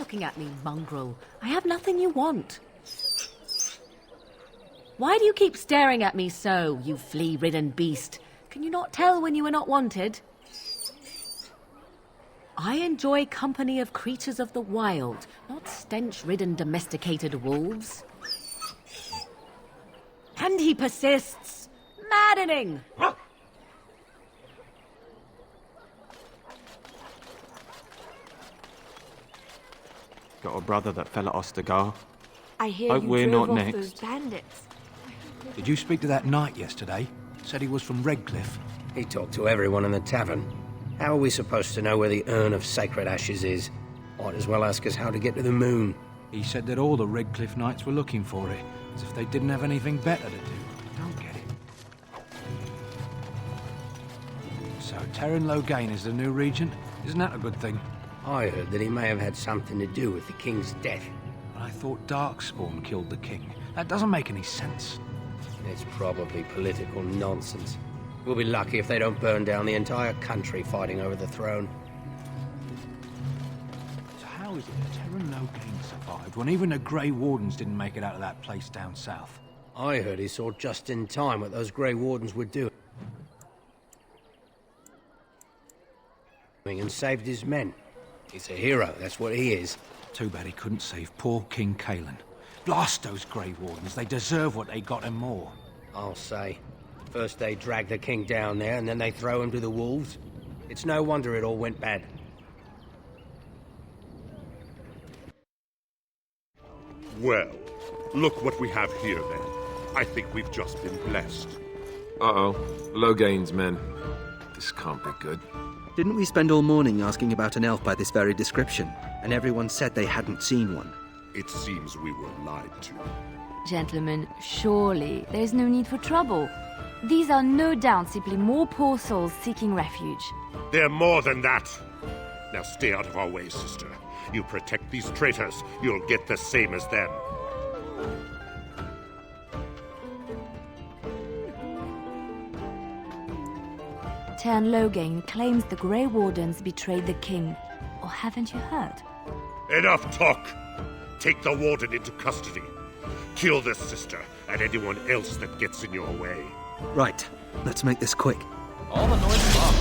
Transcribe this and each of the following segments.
barking at me, mongrel? I have nothing you want. Why do you keep staring at me so, you flea-ridden beast? Can you not tell when you are not wanted? I enjoy company of creatures of the wild, not stench-ridden domesticated wolves. And he persists. Maddening! Got a brother that fell at Ostagar. I hear Hope you we're drove not off next. those bandits. Did you speak to that knight yesterday? Said he was from Redcliffe. He talked to everyone in the tavern. How are we supposed to know where the urn of sacred ashes is? Might as well ask us how to get to the moon. He said that all the Redcliffe knights were looking for it, as if they didn't have anything better to do. Don't get it. So Terran Logain is the new regent? Isn't that a good thing? I heard that he may have had something to do with the king's death. But I thought Darkspawn killed the king. That doesn't make any sense. It's probably political nonsense. We'll be lucky if they don't burn down the entire country fighting over the throne. So how is it that Terran Logain survived when even the Grey Wardens didn't make it out of that place down south? I heard he saw just in time what those Grey Wardens would do. And saved his men. He's a hero, that's what he is. Too bad he couldn't save poor King Cailan. Blast those Grey Wardens, they deserve what they got and more. I'll say. First they drag the king down there, and then they throw him to the wolves. It's no wonder it all went bad. Well, look what we have here, then. I think we've just been blessed. Uh-oh. Logain's men. This can't be good. Didn't we spend all morning asking about an elf by this very description, and everyone said they hadn't seen one? It seems we were lied to. Gentlemen, surely there's no need for trouble. These are no doubt simply more poor souls seeking refuge. They're more than that. Now stay out of our way, sister. You protect these traitors, you'll get the same as them. Tern Logain claims the Grey Wardens betrayed the king. Or haven't you heard? Enough talk! Take the warden into custody. Kill this sister and anyone else that gets in your way. Right, let's make this quick. All the noise is off.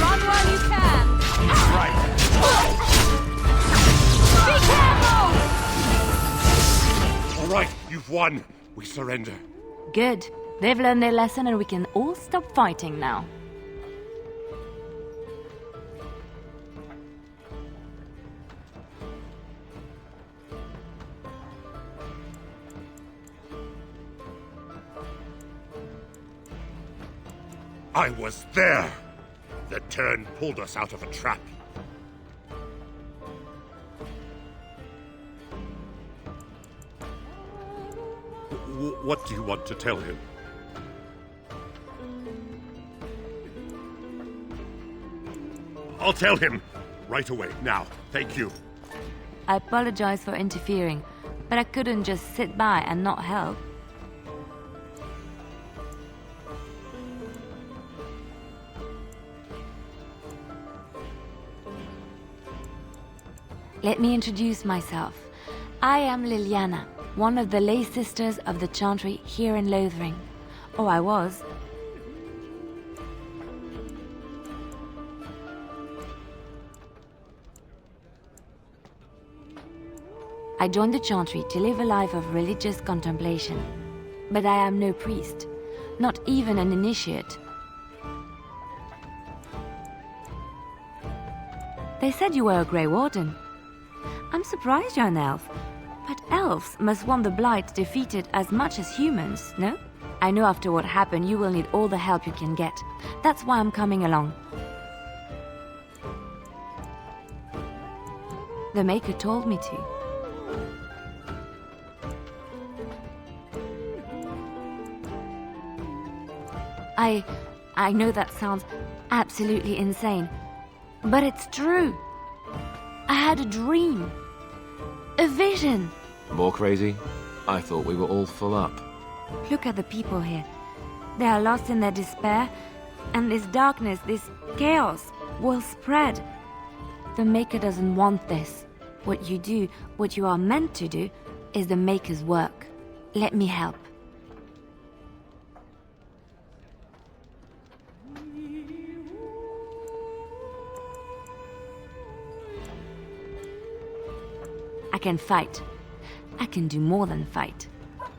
Run while you can! Right. Be careful! All right, you've won. We surrender. Good. They've learned their lesson and we can all stop fighting now. I was there! The Tern pulled us out of a trap. What do you want to tell him? I'll tell him! Right away, now. Thank you. I apologize for interfering, but I couldn't just sit by and not help. Let me introduce myself. I am Liliana, one of the lay sisters of the Chantry here in Lothering. Or I was. I joined the Chantry to live a life of religious contemplation. But I am no priest, not even an initiate. They said you were a Grey Warden. I'm surprised you're an elf. But elves must want the Blight defeated as much as humans, no? I know after what happened you will need all the help you can get. That's why I'm coming along. The Maker told me to. I know that sounds absolutely insane, But it's true. I had a dream. A vision. More crazy? I thought we were all full up. Look at the people here. They are lost in their despair, and this darkness, this chaos, will spread. The Maker doesn't want this. What you do, what you are meant to do, is the Maker's work. Let me help. I can fight. I can do more than fight.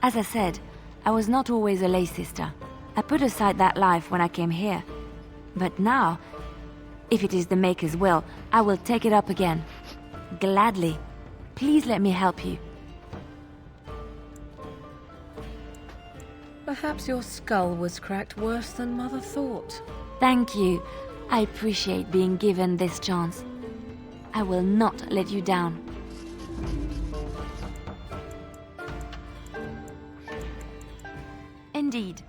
As I said, I was not always a lay sister. I put aside that life when I came here. But now, if it is the Maker's will, I will take it up again. Gladly. Please let me help you. Perhaps your skull was cracked worse than Mother thought. Thank you. I appreciate being given this chance. I will not let you down. Indeed.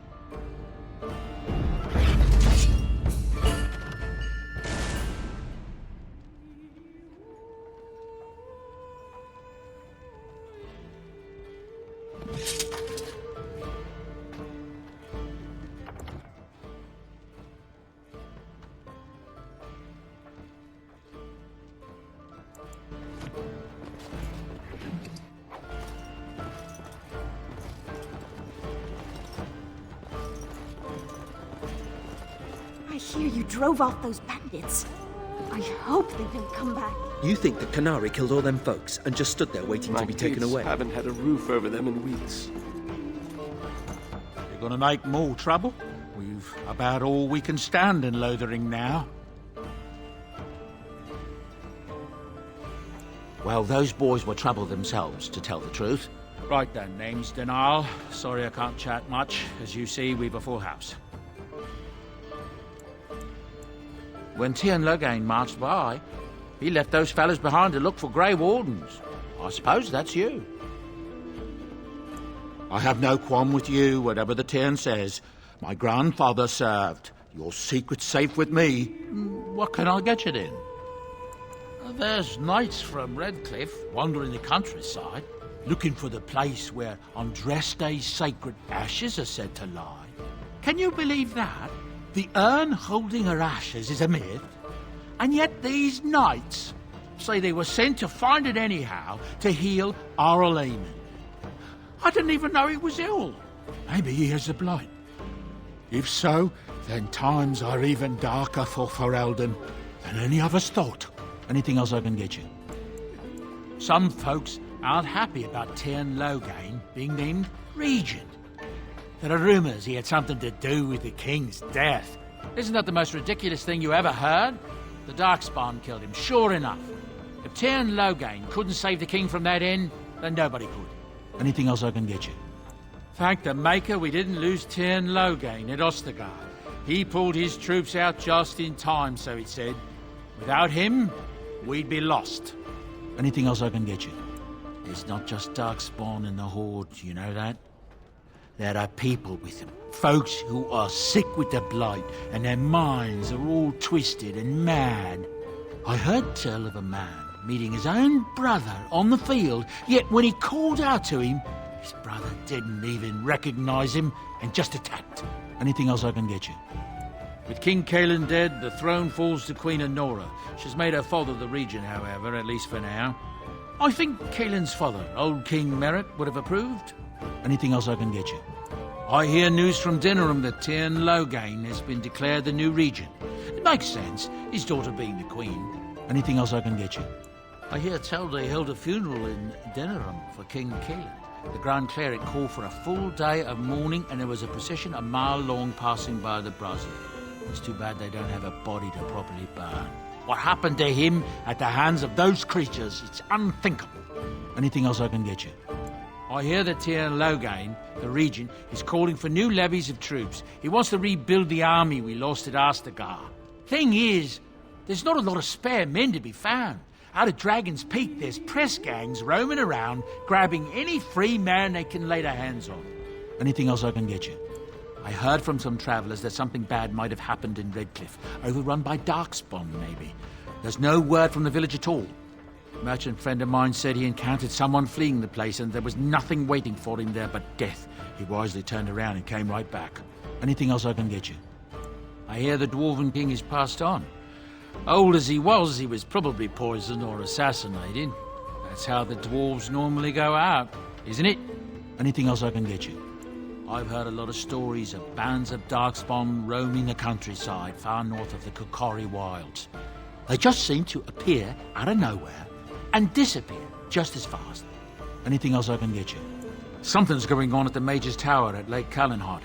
I hear you drove off those bandits. I hope they don't come back. You think that Canary killed all them folks and just stood there waiting to be taken away? Haven't had a roof over them in weeks. You're gonna make more trouble? We've about all we can stand in Lothering now. Well, those boys were trouble themselves, to tell the truth. Right then, name's Denal. Sorry I can't chat much. As you see, we've a full house. When Tiernan Loghain marched by, he left those fellas behind to look for Grey Wardens. I suppose that's you. I have no qualm with you, whatever the Tiernan says. My grandfather served. Your secret's safe with me. What can I get you then? There's knights from Redcliffe wandering the countryside, looking for the place where Andraste's sacred ashes are said to lie. Can you believe that? The urn holding her ashes is a myth, and yet these knights say they were sent to find it anyhow to heal Arl Eamon. I didn't even know he was ill. Maybe he has the blight. If so, then times are even darker for Ferelden than any of us thought. Anything else I can get you? Some folks aren't happy about Tiernan Loghain being named Regent. There are rumours he had something to do with the king's death. Isn't that the most ridiculous thing you ever heard? The Darkspawn killed him, sure enough. If Tiernan Loghain couldn't save the king from that end, then nobody could. Anything else I can get you? Thank the Maker we didn't lose Tiernan Loghain at Ostergard. He pulled his troops out just in time, so it said. Without him, we'd be lost. Anything else I can get you? It's not just Darkspawn and the Horde, you know that? There are people with them, folks who are sick with the blight, and their minds are all twisted and mad. I heard tell of a man meeting his own brother on the field, yet when he called out to him, his brother didn't even recognize him and just attacked. Anything else I can get you? With King Cailan dead, the throne falls to Queen Anora. She's made her father the regent, however, at least for now. I think Cailan's father, old King Merritt, would have approved. Anything else I can get you? I hear news from Dinnerham that Tiernan Loghain has been declared the new regent. It makes sense, his daughter being the queen. Anything else I can get you? I hear tell they held a funeral in Dinnerham for King Cailan. The Grand Cleric called for a full day of mourning, and there was a procession a mile long passing by the brazier. It's too bad they don't have a body to properly burn. What happened to him at the hands of those creatures, it's unthinkable. Anything else I can get you? I hear that Tiernan Loghain, the regent, is calling for new levies of troops. He wants to rebuild the army we lost at Ostergard. Thing is, there's not a lot of spare men to be found. Out of Dragon's Peak, there's press gangs roaming around, grabbing any free man they can lay their hands on. Anything else I can get you? I heard from some travellers that something bad might have happened in Redcliffe, overrun by Darkspawn, maybe. There's no word from the village at all. A merchant friend of mine said he encountered someone fleeing the place and there was nothing waiting for him there but death. He wisely turned around and came right back. Anything else I can get you? I hear the Dwarven King is passed on. Old as he was probably poisoned or assassinated. That's how the dwarves normally go out, isn't it? Anything else I can get you? I've heard a lot of stories of bands of Darkspawn roaming the countryside far north of the Kokori Wilds. They just seem to appear out of nowhere and disappear just as fast. Anything else I can get you? Something's going on at the Mage's Tower at Lake Calenhart.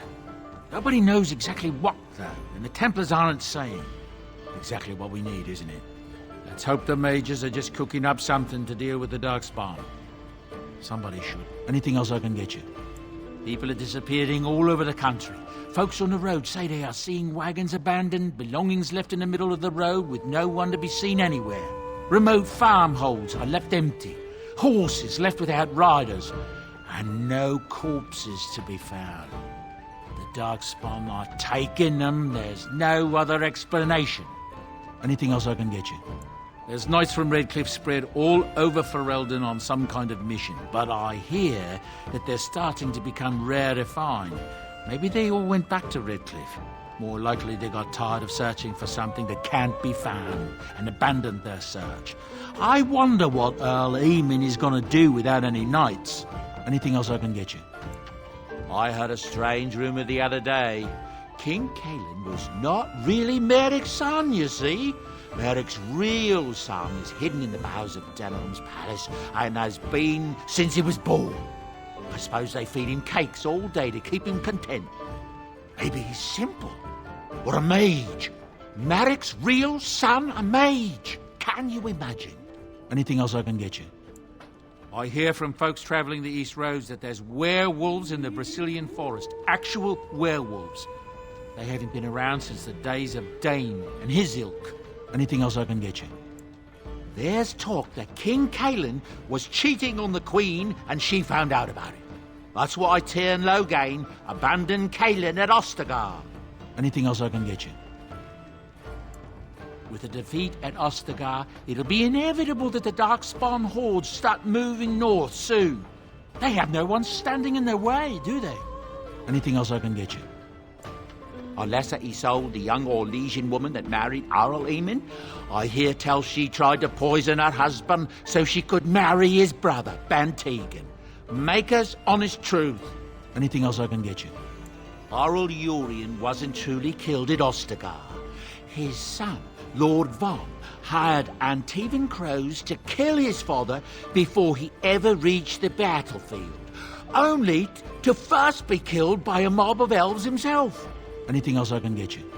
Nobody knows exactly what, though, and the Templars aren't saying. Exactly what we need, isn't it? Let's hope the Mages are just cooking up something to deal with the Darkspawn. Somebody should. Anything else I can get you? People are disappearing all over the country. Folks on the road say they are seeing wagons abandoned, belongings left in the middle of the road with no one to be seen anywhere. Remote farmholds are left empty. Horses left without riders. And no corpses to be found. The Darkspawn are taking them. There's no other explanation. Anything else I can get you? There's knights from Redcliffe spread all over Ferelden on some kind of mission, but I hear that they're starting to become rare to find. Maybe they all went back to Redcliffe. More likely they got tired of searching for something that can't be found and abandoned their search. I wonder what Earl Eamon is going to do without any knights. Anything else I can get you? I heard a strange rumour the other day. King Cailan was not really Merrick's son, you see. Merrick's real son is hidden in the bowels of Denham's palace and has been since he was born. I suppose they feed him cakes all day to keep him content. Maybe he's simple. Or a mage. Merrick's real son, a mage. Can you imagine? Anything else I can get you? I hear from folks travelling the East Roads that there's werewolves in the Brazilian forest. Actual werewolves. They haven't been around since the days of Dane and his ilk. Anything else I can get you? There's talk that King Cailan was cheating on the Queen and she found out about it. That's why Tyrn Loghain abandoned Cailan at Ostagar. Anything else I can get you? With a defeat at Ostagar, it'll be inevitable that the Darkspawn hordes start moving north soon. They have no one standing in their way, do they? Anything else I can get you? Alessa Isolde, the young Orlesian woman that married Arl Eamon, I hear tell she tried to poison her husband so she could marry his brother, Bantegan. Maker's honest truth. Anything else I can get you? Arl Urian wasn't truly killed at Ostagar. His son, Lord Von, hired Antivan crows to kill his father before he ever reached the battlefield, only to first be killed by a mob of elves himself. Anything else I can get you?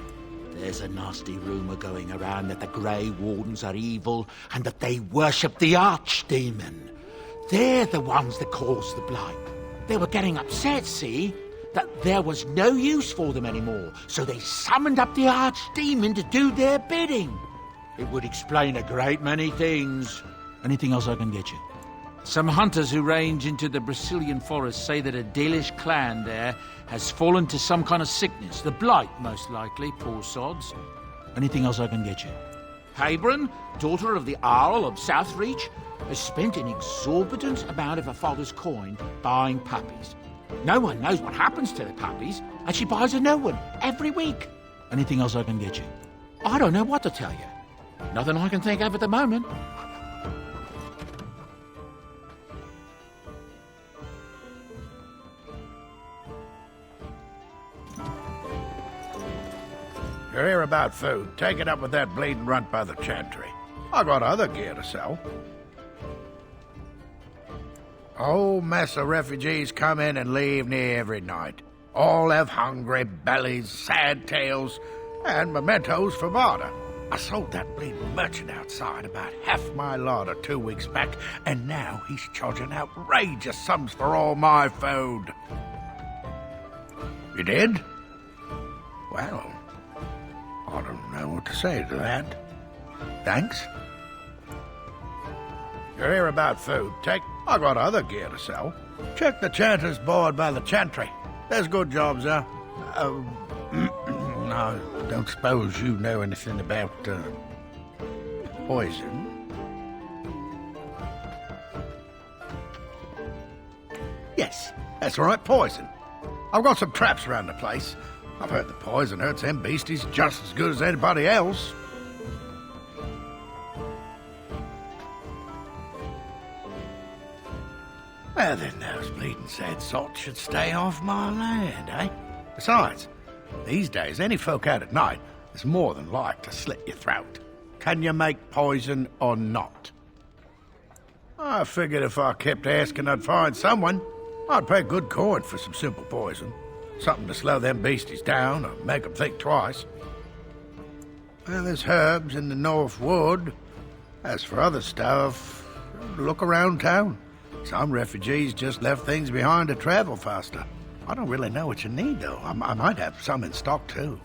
There's a nasty rumour going around that the Grey Wardens are evil and that they worship the Archdemon. They're the ones that caused the blight. They were getting upset, see? That there was no use for them anymore, so they summoned up the Archdemon to do their bidding. It would explain a great many things. Anything else I can get you? Some hunters who range into the Brazilian forest say that a Dalish clan there has fallen to some kind of sickness. The blight, most likely, poor sods. Anything else I can get you? Habron, daughter of the Earl of Southreach, has spent an exorbitant amount of her father's coin buying puppies. No one knows what happens to the puppies, and she buys a new one every week. Anything else I can get you? I don't know what to tell you. Nothing I can think of at the moment. You're here about food. Take it up with that bleeding runt by the chantry. I got other gear to sell. A whole mess of refugees come in and leave near every night. All have hungry bellies, sad tales, and mementos for barter. I sold that bleeding merchant outside about half my larder 2 weeks back, and now he's charging outrageous sums for all my food. You did? Well, I don't know what to say to that. Thanks. You're here about food. I got other gear to sell. Check the chanter's board by the chantry. There's good jobs there. I don't suppose you know anything about, Poison? Yes, that's right, poison. I've got some traps around the place. I've heard the poison hurts them beasties just as good as anybody else. Well, then those bleeding sad salts should stay off my land, eh? Besides, these days, any folk out at night is more than like to slit your throat. Can you make poison or not? I figured if I kept asking, I'd find someone. I'd pay good coin for some simple poison. Something to slow them beasties down or make them think twice. Well, there's herbs in the North Wood. As for other stuff, look around town. Some refugees just left things behind to travel faster. I don't really know what you need, though. I might have some in stock, too.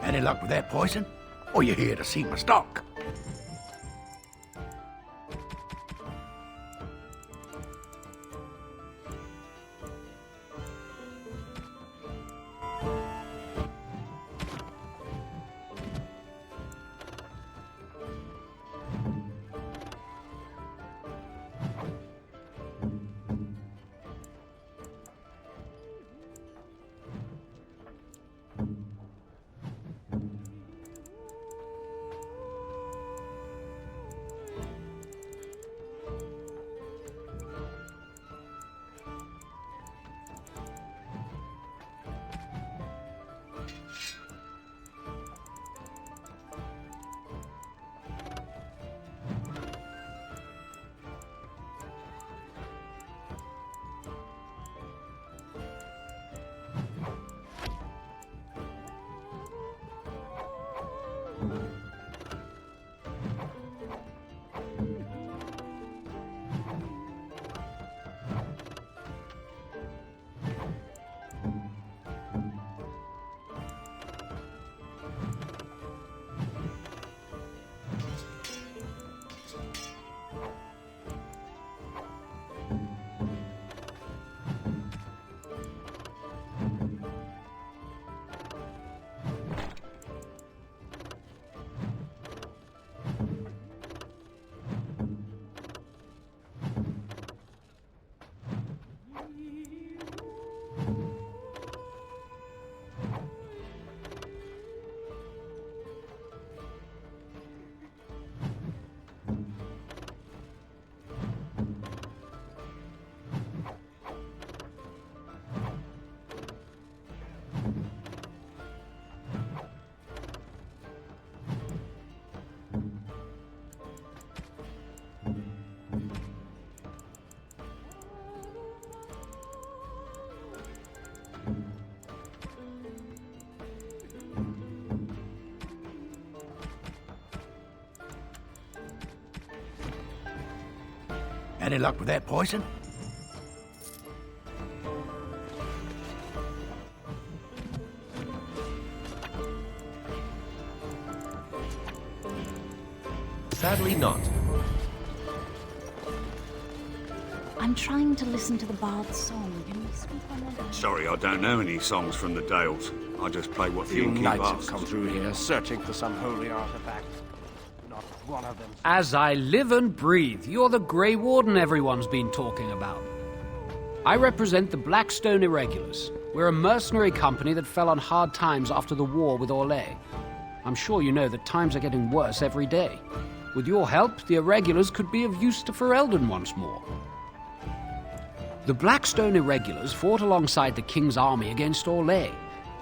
Any luck with that poison? Or you here to see my stock? Any luck with that poison? Sadly not. I'm trying to listen to the Bard's song. Can you speak on that? Sorry, I don't know any songs from the Dales. I just play what Few few keep knights have asked. come through here, searching for some holy artifact. Not one of them. As I live and breathe, you're the Grey Warden everyone's been talking about. I represent the Blackstone Irregulars. We're a mercenary company that fell on hard times after the war with Orlais. I'm sure you know that times are getting worse every day. With your help, the Irregulars could be of use to Ferelden once more. The Blackstone Irregulars fought alongside the King's army against Orlais.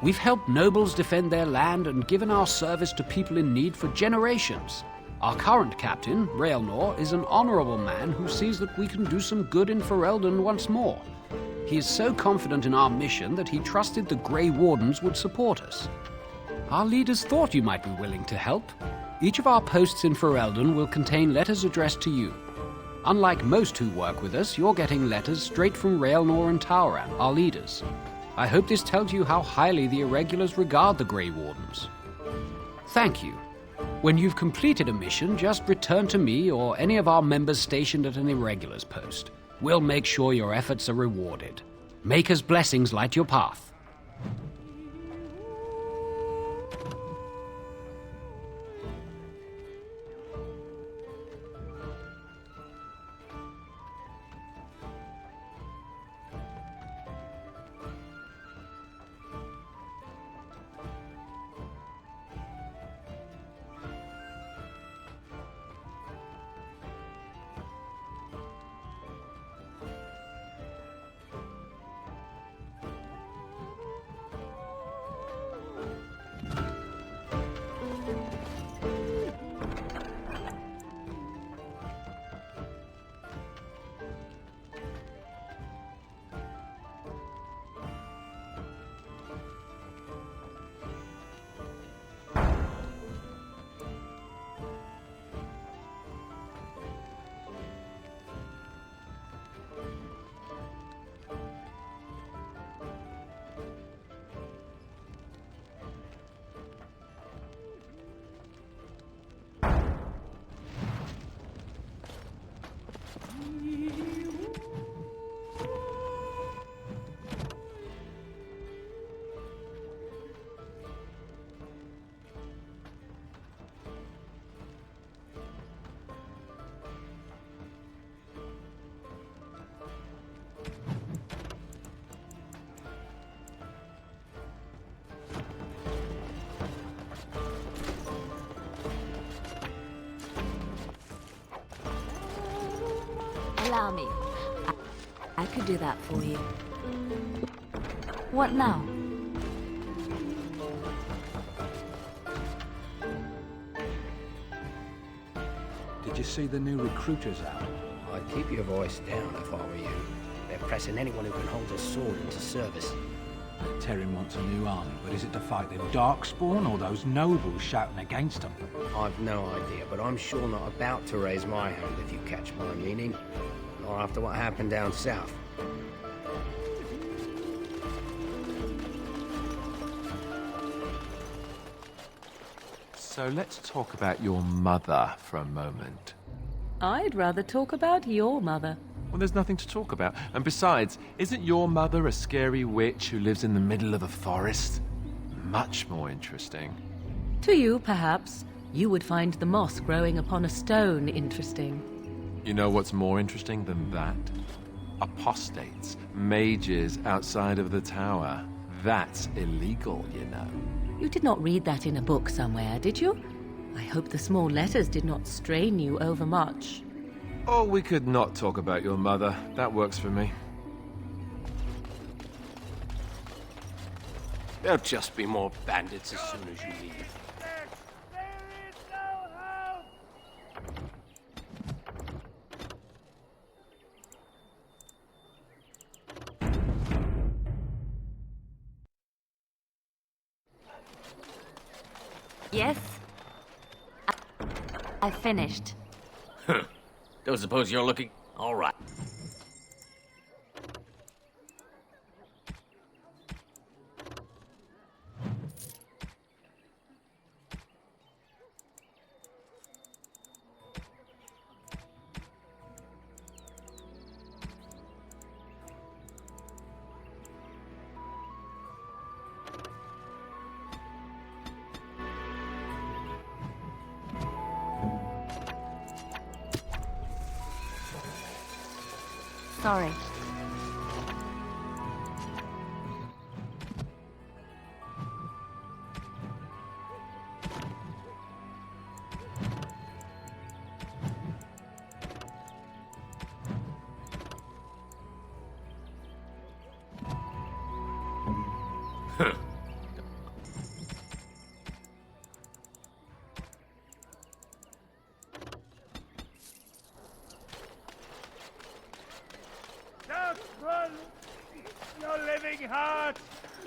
We've helped nobles defend their land and given our service to people in need for generations. Our current captain, Raelnor, is an honorable man who sees that we can do some good in Ferelden once more. He is so confident in our mission that he trusted the Grey Wardens would support us. Our leaders thought you might be willing to help. Each of our posts in Ferelden will contain letters addressed to you. Unlike most who work with us, you're getting letters straight from Raelnor and Tauran, our leaders. I hope this tells you how highly the Irregulars regard the Grey Wardens. Thank you. When you've completed a mission, just return to me or any of our members stationed at an Irregulars post. We'll make sure your efforts are rewarded. Maker's blessings light your path. Allow me. I could do that for you. What now? Did you see the new recruiters out? I'd keep your voice down if I were you. They're pressing anyone who can hold a sword into service. Terran wants a new army, but is it to fight the Darkspawn or those nobles shouting against them? I've no idea, but I'm sure not about to raise my hand if you catch my meaning. Not after what happened down south. So let's talk about your mother for a moment. I'd rather talk about your mother. Well, there's nothing to talk about. And besides, isn't your mother a scary witch who lives in the middle of a forest? Much more interesting. To you, perhaps. You would find the moss growing upon a stone interesting. You know what's more interesting than that? Apostates, mages outside of the tower. That's illegal, you know. You did not read that in a book somewhere, did you? I hope the small letters did not strain you overmuch. Oh, we could not talk about your mother. That works for me. There'll just be more bandits as soon as you leave. Yes? I finished. Don't suppose you're looking... All right. Sorry. Your living heart!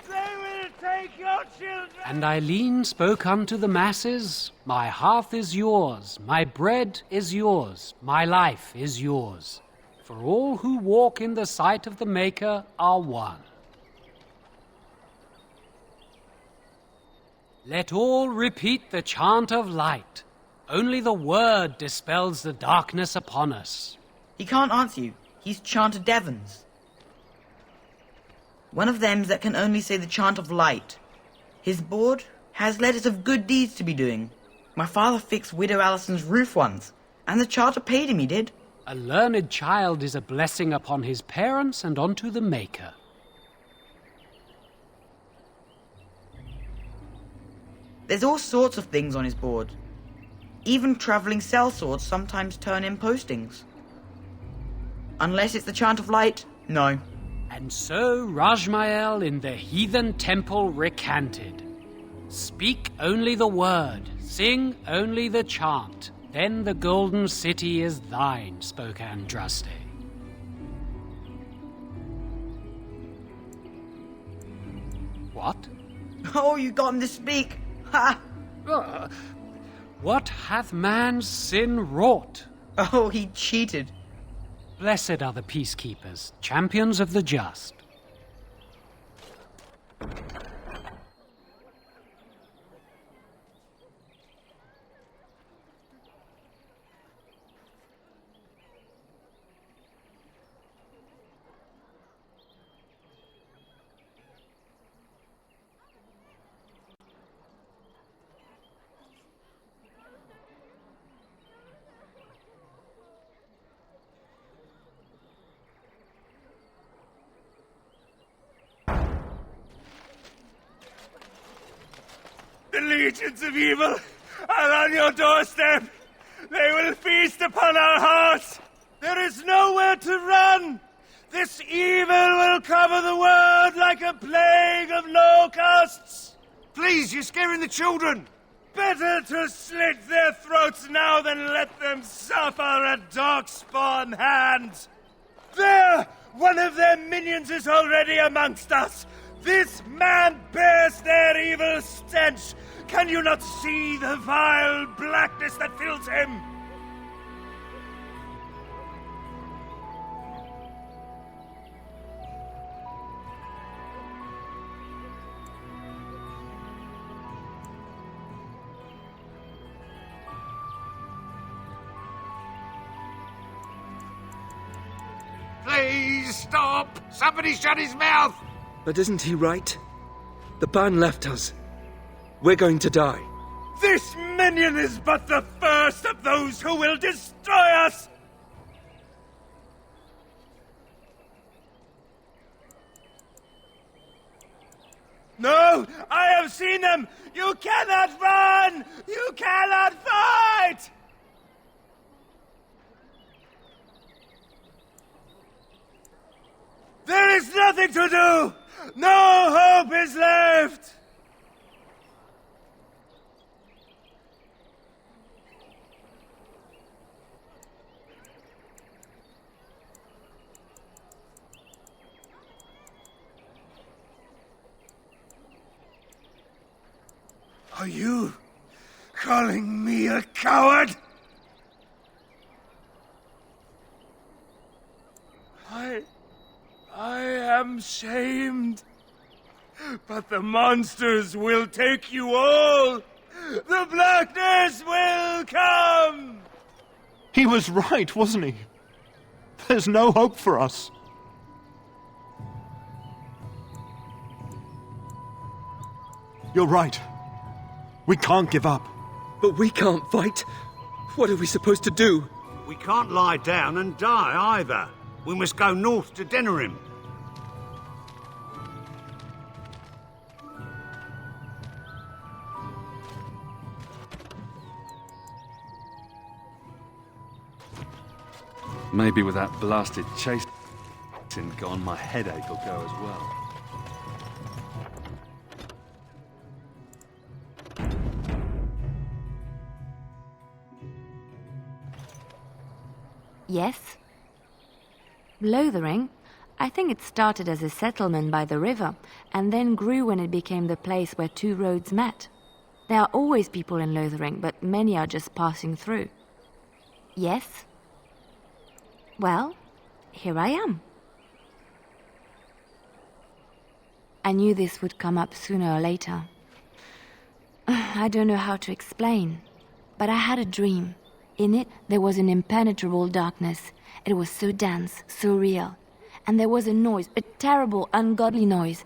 They will take your children! And Eileen spoke unto the masses, My hearth is yours, my bread is yours, my life is yours. For all who walk in the sight of the Maker are one. Let all repeat the chant of light. Only the word dispels the darkness upon us. He can't answer you. He's chanted Devons. One of them that can only say the chant of light. His board has letters of good deeds to be doing. My father fixed Widow Allison's roof once, and the charter paid him, he did. A learned child is a blessing upon his parents and unto the Maker. There's all sorts of things on his board. Even travelling sellswords sometimes turn in postings. Unless it's the chant of light, no. And so Rajmael in the heathen temple recanted. Speak only the word, sing only the chant. Then the golden city is thine, spoke Andraste. What? Oh, you got him to speak! Ha! What hath man's sin wrought? Oh, he cheated. Blessed are the peacekeepers, champions of the just. The legions of evil are on your doorstep. They will feast upon our hearts. There is nowhere to run. This evil will cover the world like a plague of locusts. Please, you're scaring the children. Better to slit their throats now than let them suffer at Darkspawn hands. There! One of their minions is already amongst us. This man bears their evil stench. Can you not see the vile blackness that fills him? Please stop! Somebody shut his mouth! But isn't he right? The ban left us. We're going to die. This minion is but the first of those who will destroy us! No! I have seen them! You cannot run! You cannot fight! There is nothing to do! No hope is left! Are you calling me a coward? I am shamed. But the monsters will take you all. The blackness will come. He was right, wasn't he? There's no hope for us. You're right. We can't give up. But we can't fight. What are we supposed to do? We can't lie down and die either. We must go north to Denerim. Maybe with that blasted chase gone, my headache will go as well. Yes? Lothering? I think it started as a settlement by the river, and then grew when it became the place where two roads met. There are always people in Lothering, but many are just passing through. Yes? Well, here I am. I knew this would come up sooner or later. I don't know how to explain, but I had a dream. In it, there was an impenetrable darkness. It was so dense, so real. And there was a noise, a terrible, ungodly noise.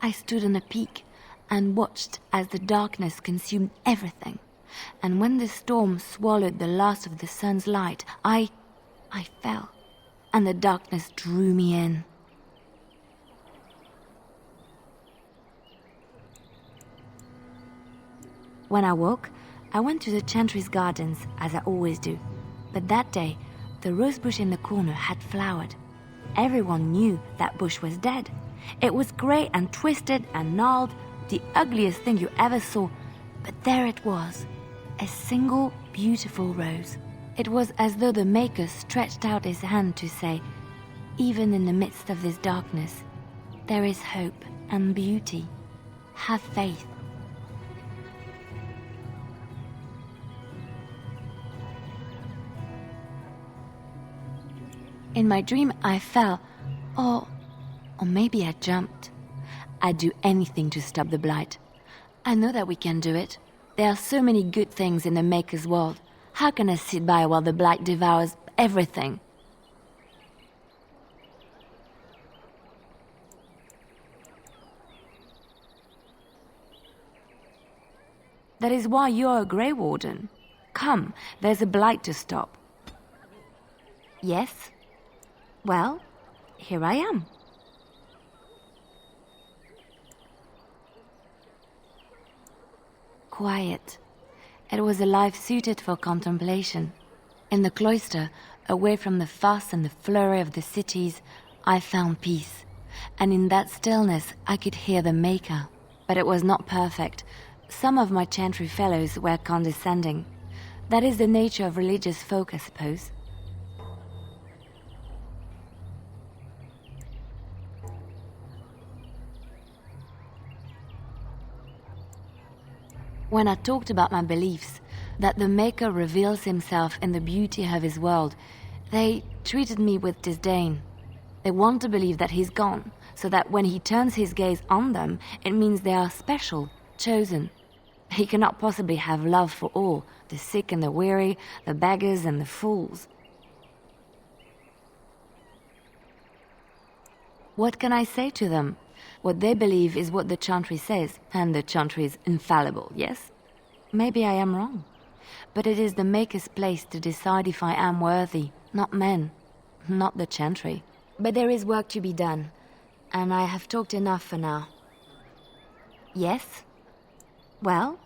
I stood on a peak and watched as the darkness consumed everything. And when the storm swallowed the last of the sun's light, I fell, and the darkness drew me in. When I woke, I went to the Chantry's gardens, as I always do. But that day, the rosebush in the corner had flowered. Everyone knew that bush was dead. It was grey and twisted and gnarled, the ugliest thing you ever saw. But there it was, a single beautiful rose. It was as though the Maker stretched out his hand to say, even in the midst of this darkness, there is hope and beauty. Have faith. In my dream, I fell, or maybe I jumped. I'd do anything to stop the Blight. I know that we can do it. There are so many good things in the Maker's world. How can I sit by while the Blight devours everything? That is why you're a Grey Warden. Come, there's a Blight to stop. Yes? Well, here I am. Quiet. It was a life suited for contemplation. In the cloister, away from the fuss and the flurry of the cities, I found peace. And in that stillness, I could hear the Maker. But it was not perfect. Some of my Chantry fellows were condescending. That is the nature of religious folk, I suppose. When I talked about my beliefs, that the Maker reveals himself in the beauty of his world, they treated me with disdain. They want to believe that he's gone, so that when he turns his gaze on them, it means they are special, chosen. He cannot possibly have love for all, the sick and the weary, the beggars and the fools. What can I say to them? What they believe is what the Chantry says, and the Chantry is infallible, yes? Maybe I am wrong. But it is the Maker's place to decide if I am worthy, not men, not the Chantry. But there is work to be done, and I have talked enough for now. Yes? Well,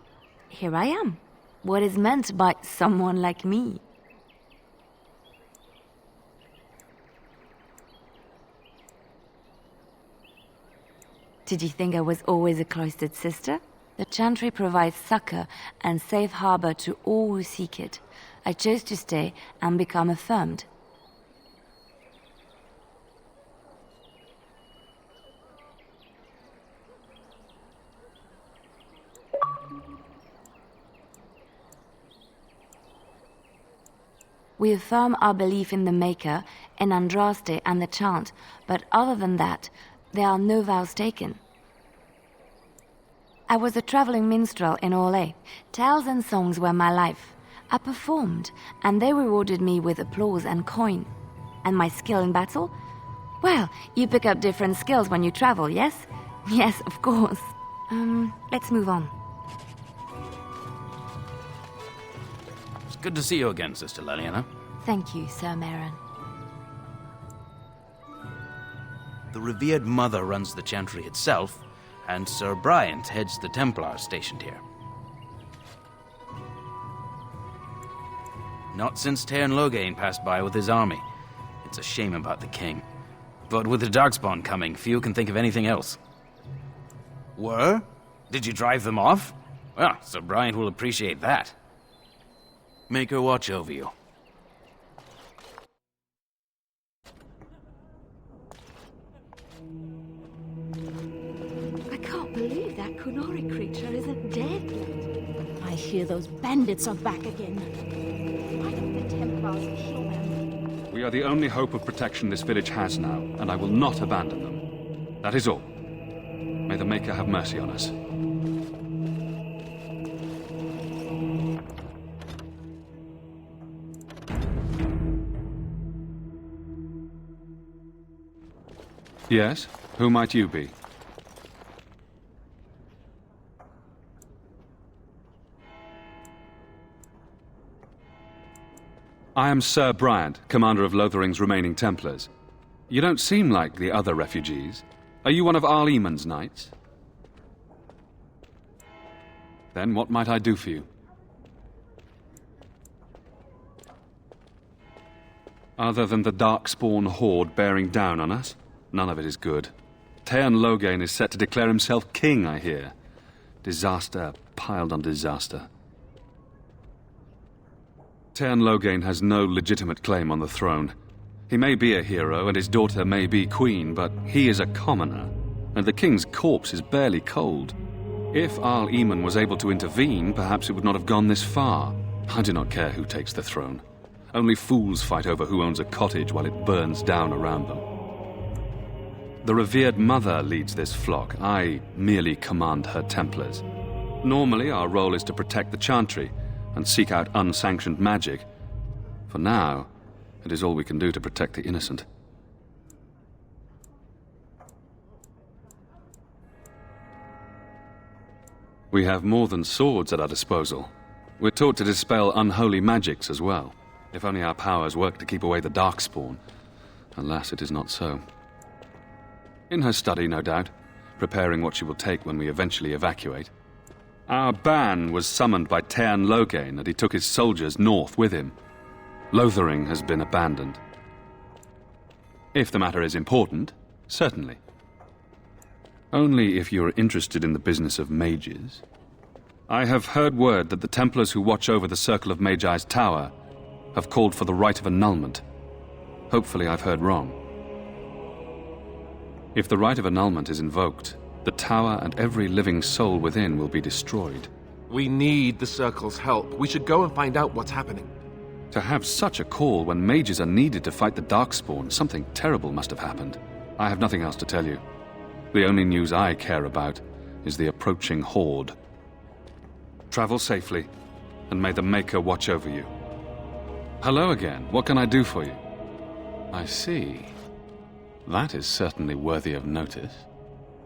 here I am. What is meant by someone like me? Did you think I was always a cloistered sister? The Chantry provides succor and safe harbor to all who seek it. I chose to stay and become affirmed. We affirm our belief in the Maker, in Andraste and the chant, but other than that, there are no vows taken. I was a traveling minstrel in Orlais. Tales and songs were my life. I performed, and they rewarded me with applause and coin. And my skill in battle? Well, you pick up different skills when you travel, yes? Yes, of course. Let's move on. It's good to see you again, Sister Leliana. Thank you, Sir Merrin. the revered mother runs the Chantry itself, and Sir Bryant heads the Templars stationed here. Not since Tairn Loghain passed by with his army. It's a shame about the king. But with the Darkspawn coming, few can think of anything else. Were? Did you drive them off? Well, Sir Bryant will appreciate that. Make her watch over you. I can't believe that Kunori creature isn't dead yet. I hear those bandits are back again. Why don't the Templars kill them? We are the only hope of protection this village has now, and I will not abandon them. That is all. May the Maker have mercy on us. Yes? Who might you be? I am Sir Bryant, commander of Lothering's remaining Templars. You don't seem like the other refugees. Are you one of Arl Eamon's knights? Then what might I do for you? Other than the Darkspawn horde bearing down on us, none of it is good. Tairn Loghain is set to declare himself king, I hear. Disaster piled on disaster. Tairn Loghain has no legitimate claim on the throne. He may be a hero, and his daughter may be queen, but he is a commoner, and the king's corpse is barely cold. If Arl Eamon was able to intervene, perhaps it would not have gone this far. I do not care who takes the throne. Only fools fight over who owns a cottage while it burns down around them. The revered mother leads this flock. I merely command her Templars. Normally, our role is to protect the Chantry and seek out unsanctioned magic. For now, it is all we can do to protect the innocent. We have more than swords at our disposal. We're taught to dispel unholy magics as well. If only our powers work to keep away the Darkspawn. Alas, it is not so. In her study, no doubt, preparing what she will take when we eventually evacuate. Our ban was summoned by Tairn Loghain, and he took his soldiers north with him. Lothering has been abandoned. If the matter is important, certainly. Only if you're interested in the business of mages. I have heard word that the Templars who watch over the Circle of Magi's tower have called for the rite of annulment. Hopefully I've heard wrong. If the rite of annulment is invoked, the tower and every living soul within will be destroyed. We need the Circle's help. We should go and find out what's happening. To have such a call when mages are needed to fight the Darkspawn, something terrible must have happened. I have nothing else to tell you. The only news I care about is the approaching horde. Travel safely, and may the Maker watch over you. Hello again. What can I do for you? I see. That is certainly worthy of notice.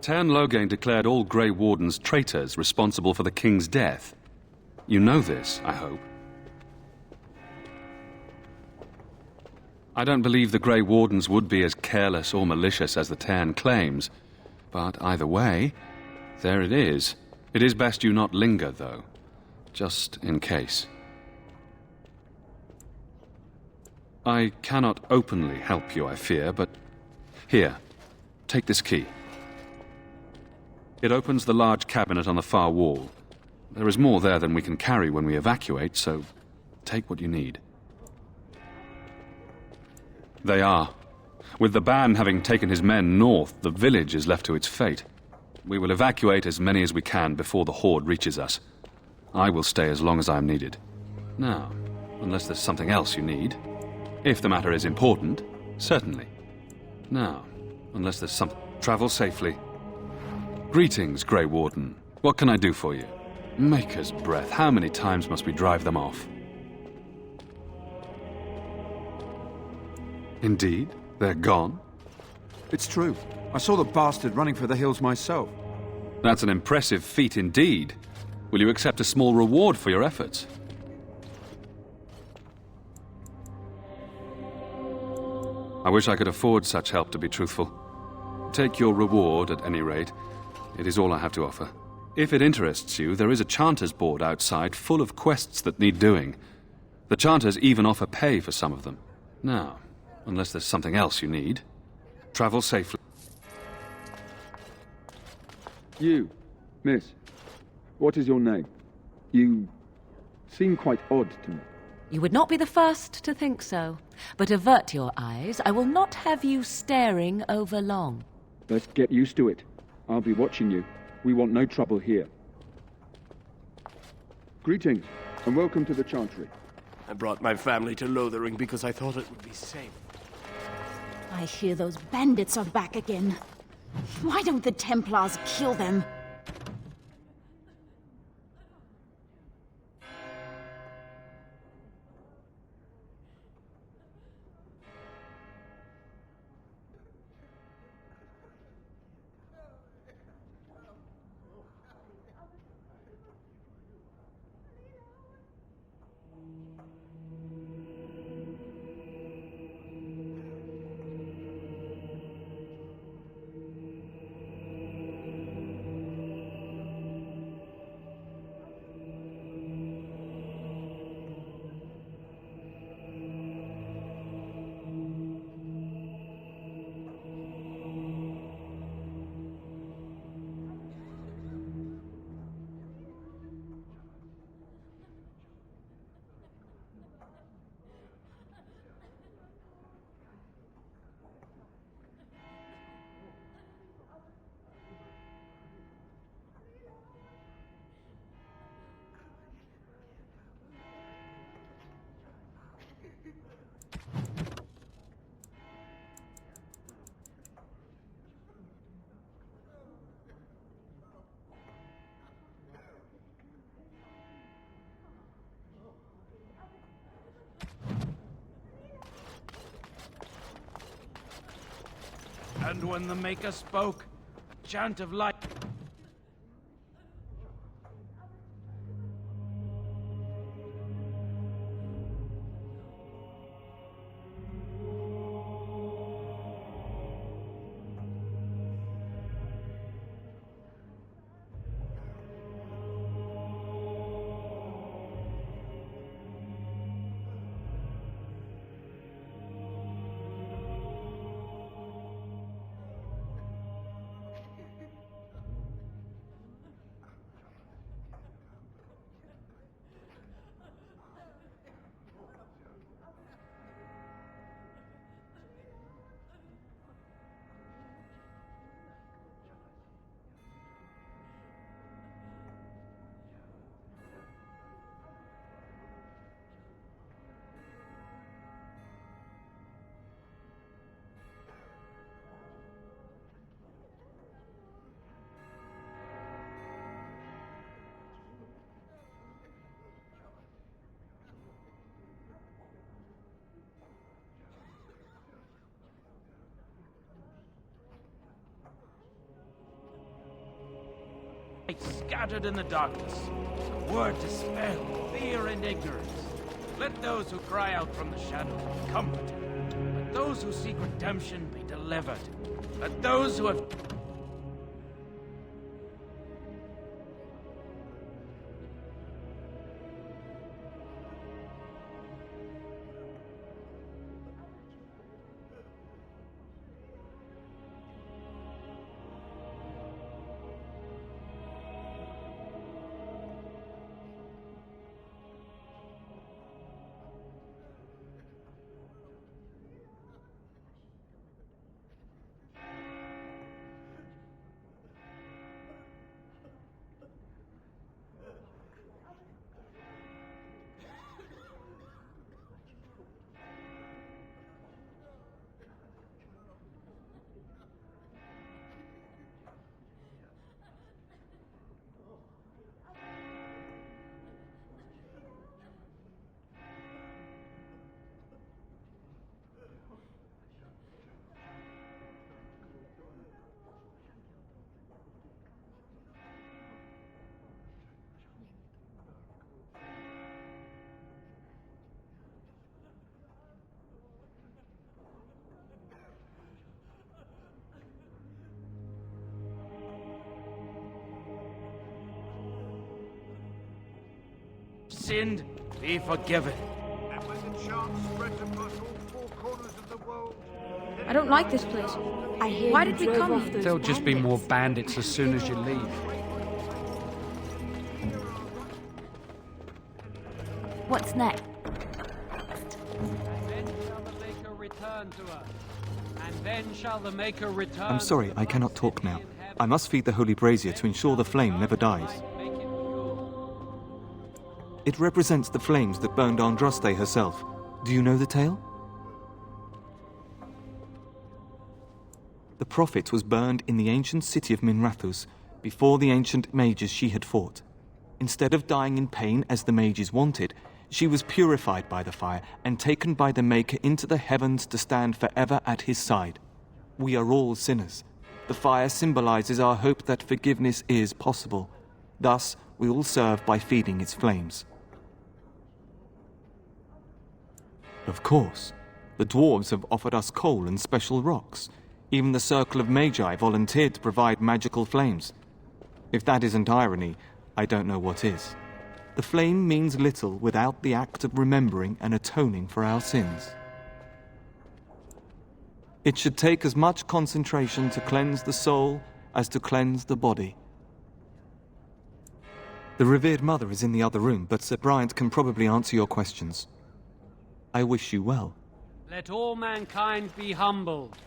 Tairn Loghain declared all Grey Wardens traitors responsible for the King's death. You know this, I hope. I don't believe the Grey Wardens would be as careless or malicious as the Tairn claims. But either way, there it is. It is best you not linger, though. Just in case. I cannot openly help you, I fear, but... Here, take this key. It opens the large cabinet on the far wall. There is more there than we can carry when we evacuate, so take what you need. They are. With the ban having taken his men north, the village is left to its fate. We will evacuate as many as we can before the horde reaches us. I will stay as long as I am needed. Now, unless there's something else you need. If the matter is important, certainly. Now, unless there's something... Travel safely. Greetings, Grey Warden. What can I do for you? Maker's breath, how many times must we drive them off? Indeed? They're gone? It's true. I saw the bastard running for the hills myself. That's an impressive feat indeed. Will you accept a small reward for your efforts? I wish I could afford such help, to be truthful. Take your reward at any rate. It is all I have to offer. If it interests you, there is a Chanters board outside full of quests that need doing. The Chanters even offer pay for some of them. Now, unless there's something else you need, travel safely. You, miss, what is your name? You seem quite odd to me. You would not be the first to think so. But avert your eyes. I will not have you staring over long. Let's get used to it. I'll be watching you. We want no trouble here. Greetings, and welcome to the Chantry. I brought my family to Lothering because I thought it would be safe. I hear those bandits are back again. Why don't the Templars kill them? And when the Maker spoke, a chant of light. Scattered in the darkness, a word to dispel fear and ignorance. Let those who cry out from the shadows be comforted. Let those who seek redemption be delivered. Let those who have sinned, be forgiven. And when the chant spreads across all four corners of the world... I don't like this place. I hear Why you did we drove come off here? those There'll just be more bandits. bandits as soon as you leave. What's next? I'm sorry, I cannot talk now. I must feed the holy brazier to ensure the flame never dies. It represents the flames that burned Andraste herself. Do you know the tale? The prophet was burned in the ancient city of Minrathous before the ancient mages she had fought. Instead of dying in pain as the mages wanted, she was purified by the fire and taken by the Maker into the heavens to stand forever at his side. We are all sinners. The fire symbolizes our hope that forgiveness is possible. Thus, we all serve by feeding its flames. Of course, the dwarves have offered us coal and special rocks. Even the Circle of Magi volunteered to provide magical flames. If that isn't irony, I don't know what is. The flame means little without the act of remembering and atoning for our sins. It should take as much concentration to cleanse the soul as to cleanse the body. The revered mother is in the other room, but Sir Bryant can probably answer your questions. I wish you well. Let all mankind be humbled.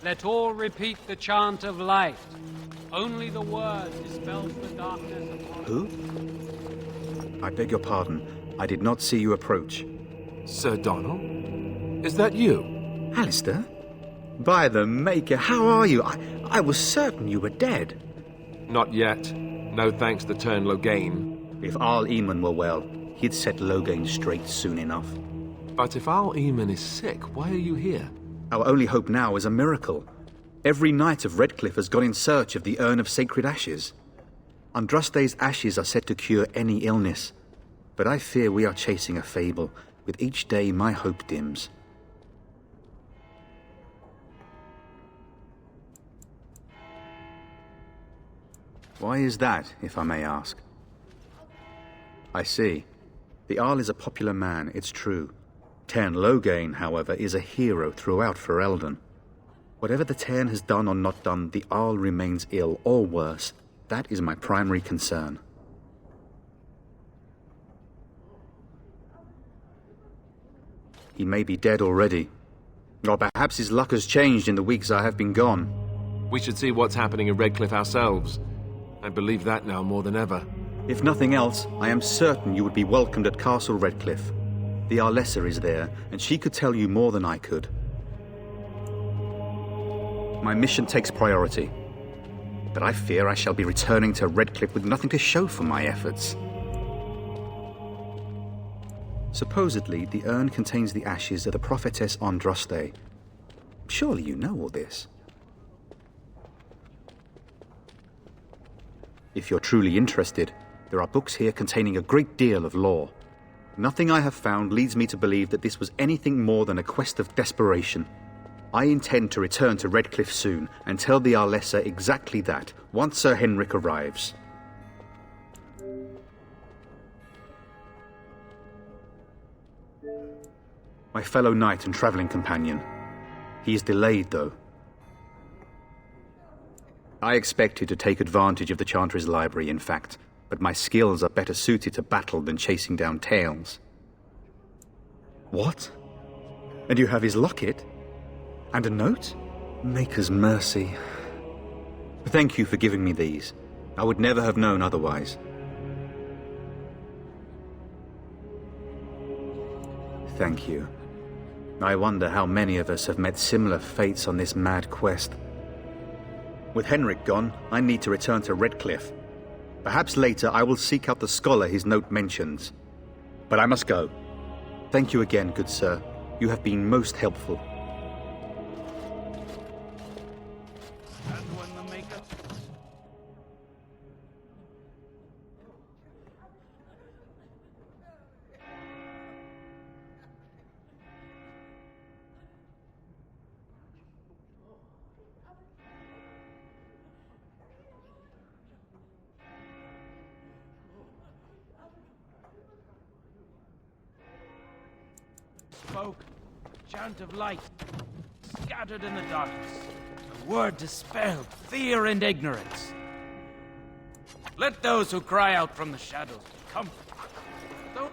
Let all repeat the chant of light. Only the word dispels the darkness upon... Who? I beg your pardon. I did not see you approach. Sir Donald? Is that you? Alistair? By the Maker, how are you? I was certain you were dead. Not yet. No thanks to Turn Loghain. If Arl Eamon were well, he'd set Loghain straight soon enough. But if Arl Eamon is sick, why are you here? Our only hope now is a miracle. Every knight of Redcliffe has gone in search of the Urn of Sacred Ashes. Andraste's ashes are said to cure any illness, but I fear we are chasing a fable. With each day, my hope dims. Why is that, if I may ask? I see. The Arl is a popular man, it's true. Tairn Loghain, however, is a hero throughout Ferelden. Whatever the Tairn has done or not done, the Arl remains ill, or worse. That is my primary concern. He may be dead already. Or perhaps his luck has changed in the weeks I have been gone. We should see what's happening in Redcliffe ourselves. I believe that now more than ever. If nothing else, I am certain you would be welcomed at Castle Redcliffe. The Arlessa is there, and she could tell you more than I could. My mission takes priority, but I fear I shall be returning to Redcliffe with nothing to show for my efforts. Supposedly, the urn contains the ashes of the prophetess Andraste. Surely you know all this. If you're truly interested, there are books here containing a great deal of lore. Nothing I have found leads me to believe that this was anything more than a quest of desperation. I intend to return to Redcliffe soon and tell the Arlessa exactly that, once Sir Henrik arrives. My fellow knight and travelling companion. He is delayed, though. I expected to take advantage of the Chantry's library, in fact, but my skills are better suited to battle than chasing down tales. What? And you have his locket? And a note? Maker's mercy. Thank you for giving me these. I would never have known otherwise. Thank you. I wonder how many of us have met similar fates on this mad quest. With Henrik gone, I need to return to Redcliffe. Perhaps later I will seek out the scholar his note mentions. But I must go. Thank you again, good sir. You have been most helpful. spoke, a chant of light, scattered in the darkness. A word dispelled fear and ignorance. Let those who cry out from the shadows be comforted. Don't...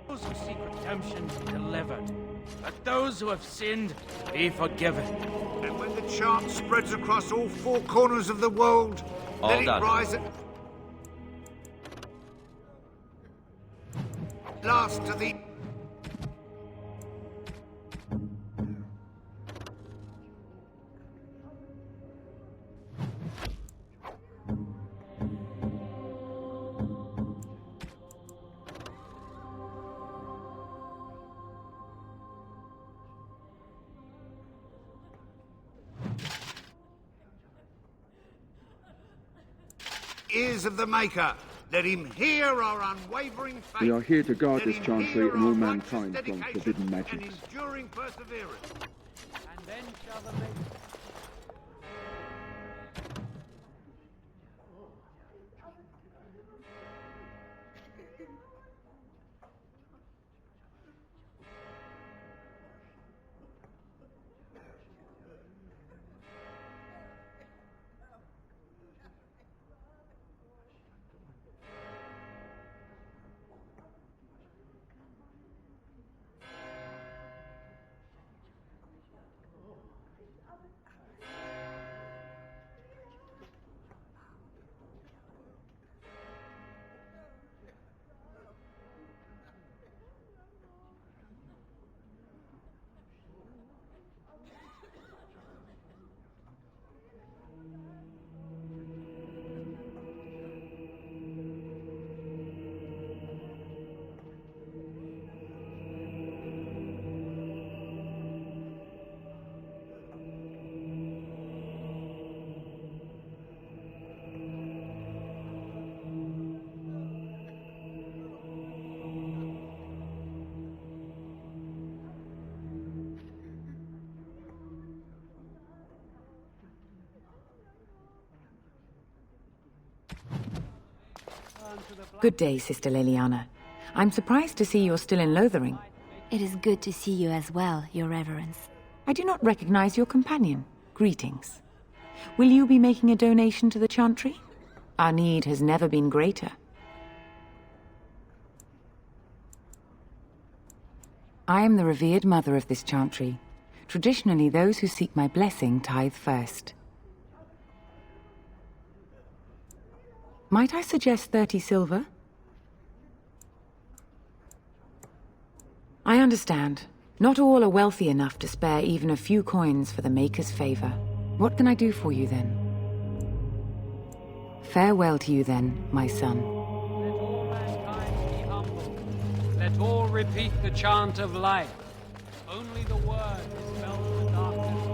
Those who seek redemption be delivered. Let those who have sinned be forgiven. And when the chant spreads across all four corners of the world, All let done. it rise at last to the... ears of the Maker. Let him hear our unwavering faith. We are here to guard Let this him chantry hear and all our mankind righteous from dedication forbidden and magics. enduring perseverance. And then shall the maiden... Good day, Sister Leliana. I'm surprised to see you're still in Lothering. It is good to see you as well, Your Reverence. I do not recognize your companion. Greetings. Will you be making a donation to the Chantry? Our need has never been greater. I am the revered mother of this Chantry. Traditionally, those who seek my blessing tithe first. Might I suggest 30 silver? I understand. Not all are wealthy enough to spare even a few coins for the Maker's favor. What can I do for you then? Farewell to you then, my son. Let all mankind be humble. Let all repeat the chant of life. Only the word dispels the darkness.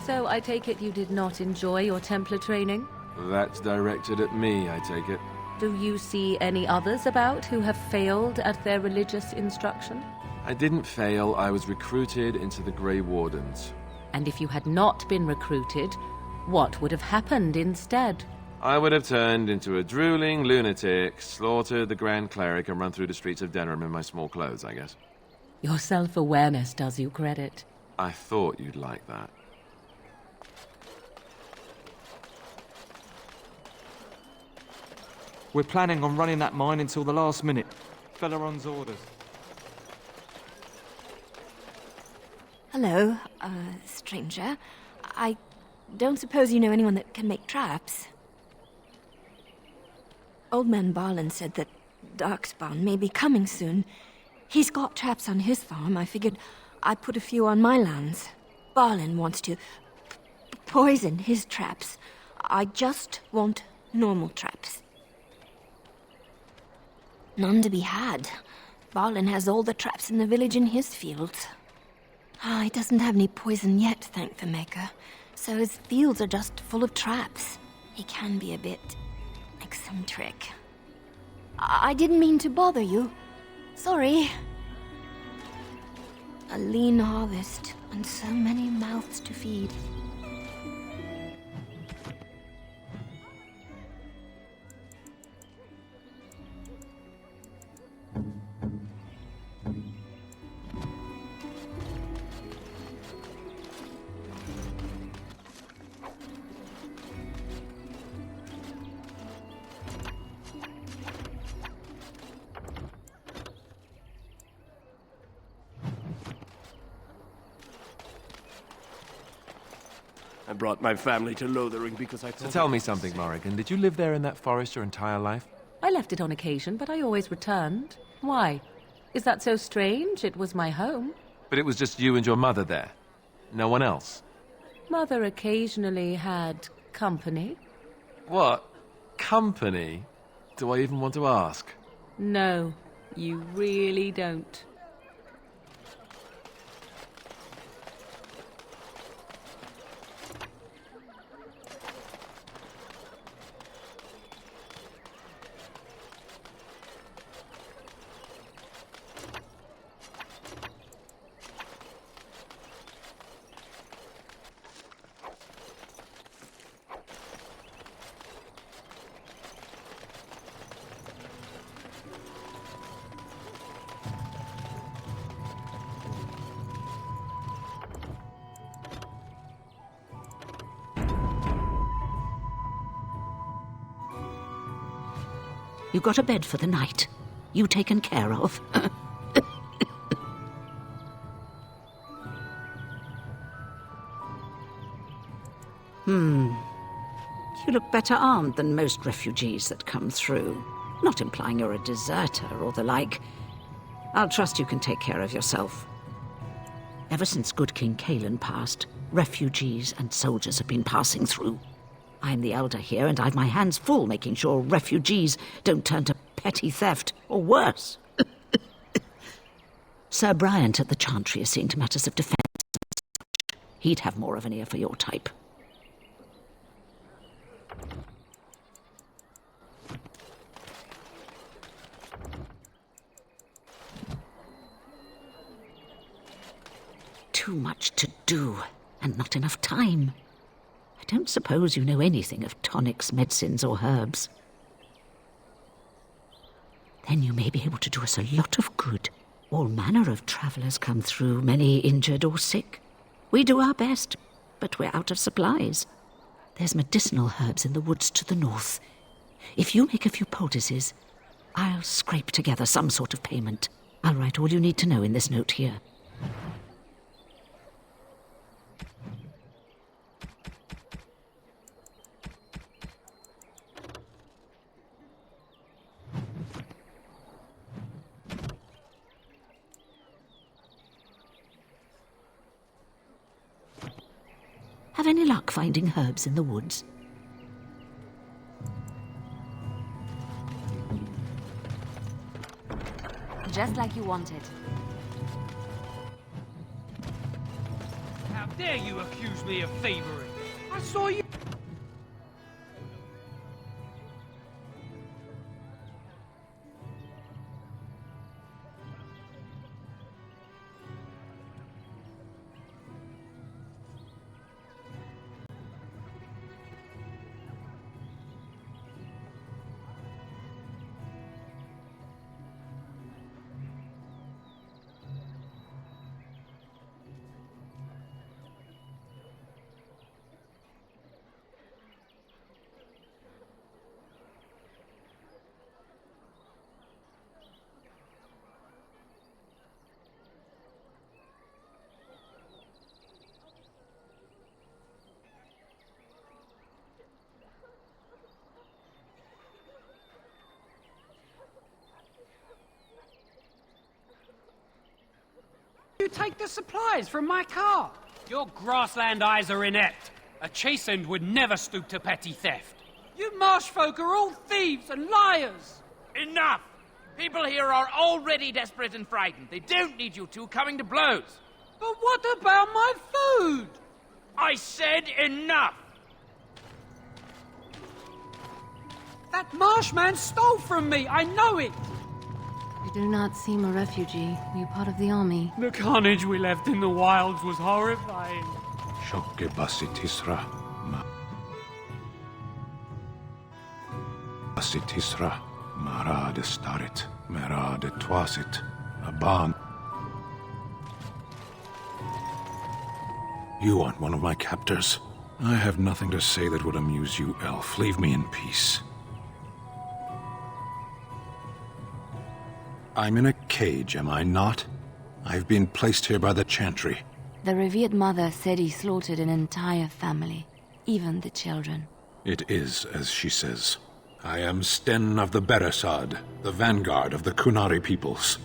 So I take it you did not enjoy your Templar training? That's directed at me, I take it. Do you see any others about who have failed at their religious instruction? I didn't fail, I was recruited into the Grey Wardens. And if you had not been recruited, what would have happened instead? I would have turned into a drooling lunatic, slaughtered the Grand Cleric, and run through the streets of Denerim in my small clothes, I guess. Your self-awareness does you credit. I thought you'd like that. We're planning on running that mine until the last minute. Feleron's orders. Hello, stranger. I don't suppose you know anyone that can make traps? Old man Barlin said that Darkspawn may be coming soon. He's got traps on his farm. I figured I'd put a few on my lands. Barlin wants to poison his traps. I just want normal traps. None to be had. Barlin has all the traps in the village in his fields. He doesn't have any poison yet, thank the Maker. So his fields are just full of traps. He can be a bit eccentric. I didn't mean to bother you. Sorry. A lean harvest and so many mouths to feed. I brought my family to Lothering because I thought... So tell me something, Morrigan. Did you live there in that forest your entire life? I left it on occasion, but I always returned. Why? Is that so strange? It was my home. But it was just you and your mother there? No one else? Mother occasionally had company. What? Company? Do I even want to ask? No, you really don't. You got a bed for the night. You taken care of. You look better armed than most refugees that come through. Not implying you're a deserter or the like. I'll trust you can take care of yourself. Ever since good King Cailan passed, refugees and soldiers have been passing through. I'm the elder here, and I've my hands full making sure refugees don't turn to petty theft, or worse. Sir Bryant at the Chantry is seeing to matters of defence. He'd have more of an ear for your type. Too much to do, and not enough time. I don't suppose you know anything of tonics, medicines, or herbs. Then you may be able to do us a lot of good. All manner of travellers come through, many injured or sick. We do our best, but we're out of supplies. There's medicinal herbs in the woods to the north. If you make a few poultices, I'll scrape together some sort of payment. I'll write all you need to know in this note here. Have any luck finding herbs in the woods? Just like you wanted. How dare you accuse me of thievery? I saw you... you take the supplies from my car? Your grassland eyes are inept. A chastened would never stoop to petty theft. You marsh folk are all thieves and liars. Enough! People here are already desperate and frightened. They don't need you two coming to blows. But what about my food? I said enough! That marshman stole from me, I know it! You do not seem a refugee. Are you part of the army? The carnage we left in the wilds was horrifying. Shokke Basitisra. Basitisra. Marade starit. Merade twasit. Aban. You aren't one of my captors. I have nothing to say that would amuse you, elf. Leave me in peace. I'm in a cage, am I not? I've been placed here by the Chantry. The revered mother said he slaughtered an entire family, even the children. It is as she says. I am Sten of the Beresad, the vanguard of the Kunari peoples.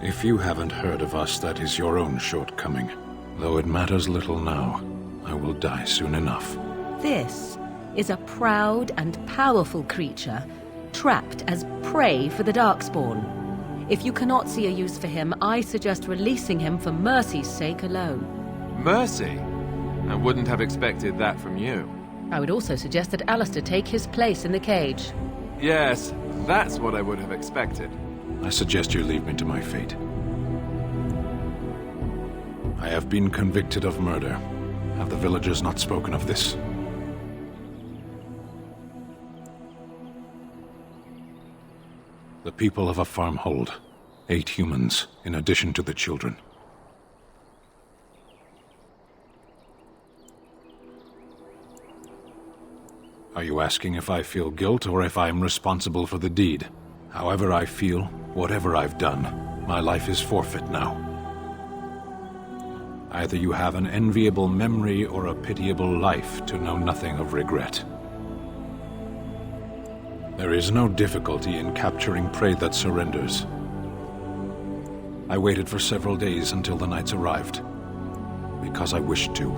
If you haven't heard of us, that is your own shortcoming. Though it matters little now, I will die soon enough. This is a proud and powerful creature, trapped as prey for the Darkspawn. If you cannot see a use for him, I suggest releasing him for mercy's sake alone. Mercy? I wouldn't have expected that from you. I would also suggest that Alistair take his place in the cage. Yes, that's what I would have expected. I suggest you leave me to my fate. I have been convicted of murder. Have the villagers not spoken of this? The people of a farmhold. 8 humans, in addition to the children. Are you asking if I feel guilt or if I am responsible for the deed? However I feel, whatever I've done, my life is forfeit now. Either you have an enviable memory or a pitiable life to know nothing of regret. There is no difficulty in capturing prey that surrenders. I waited for several days until the knights arrived, because I wished to.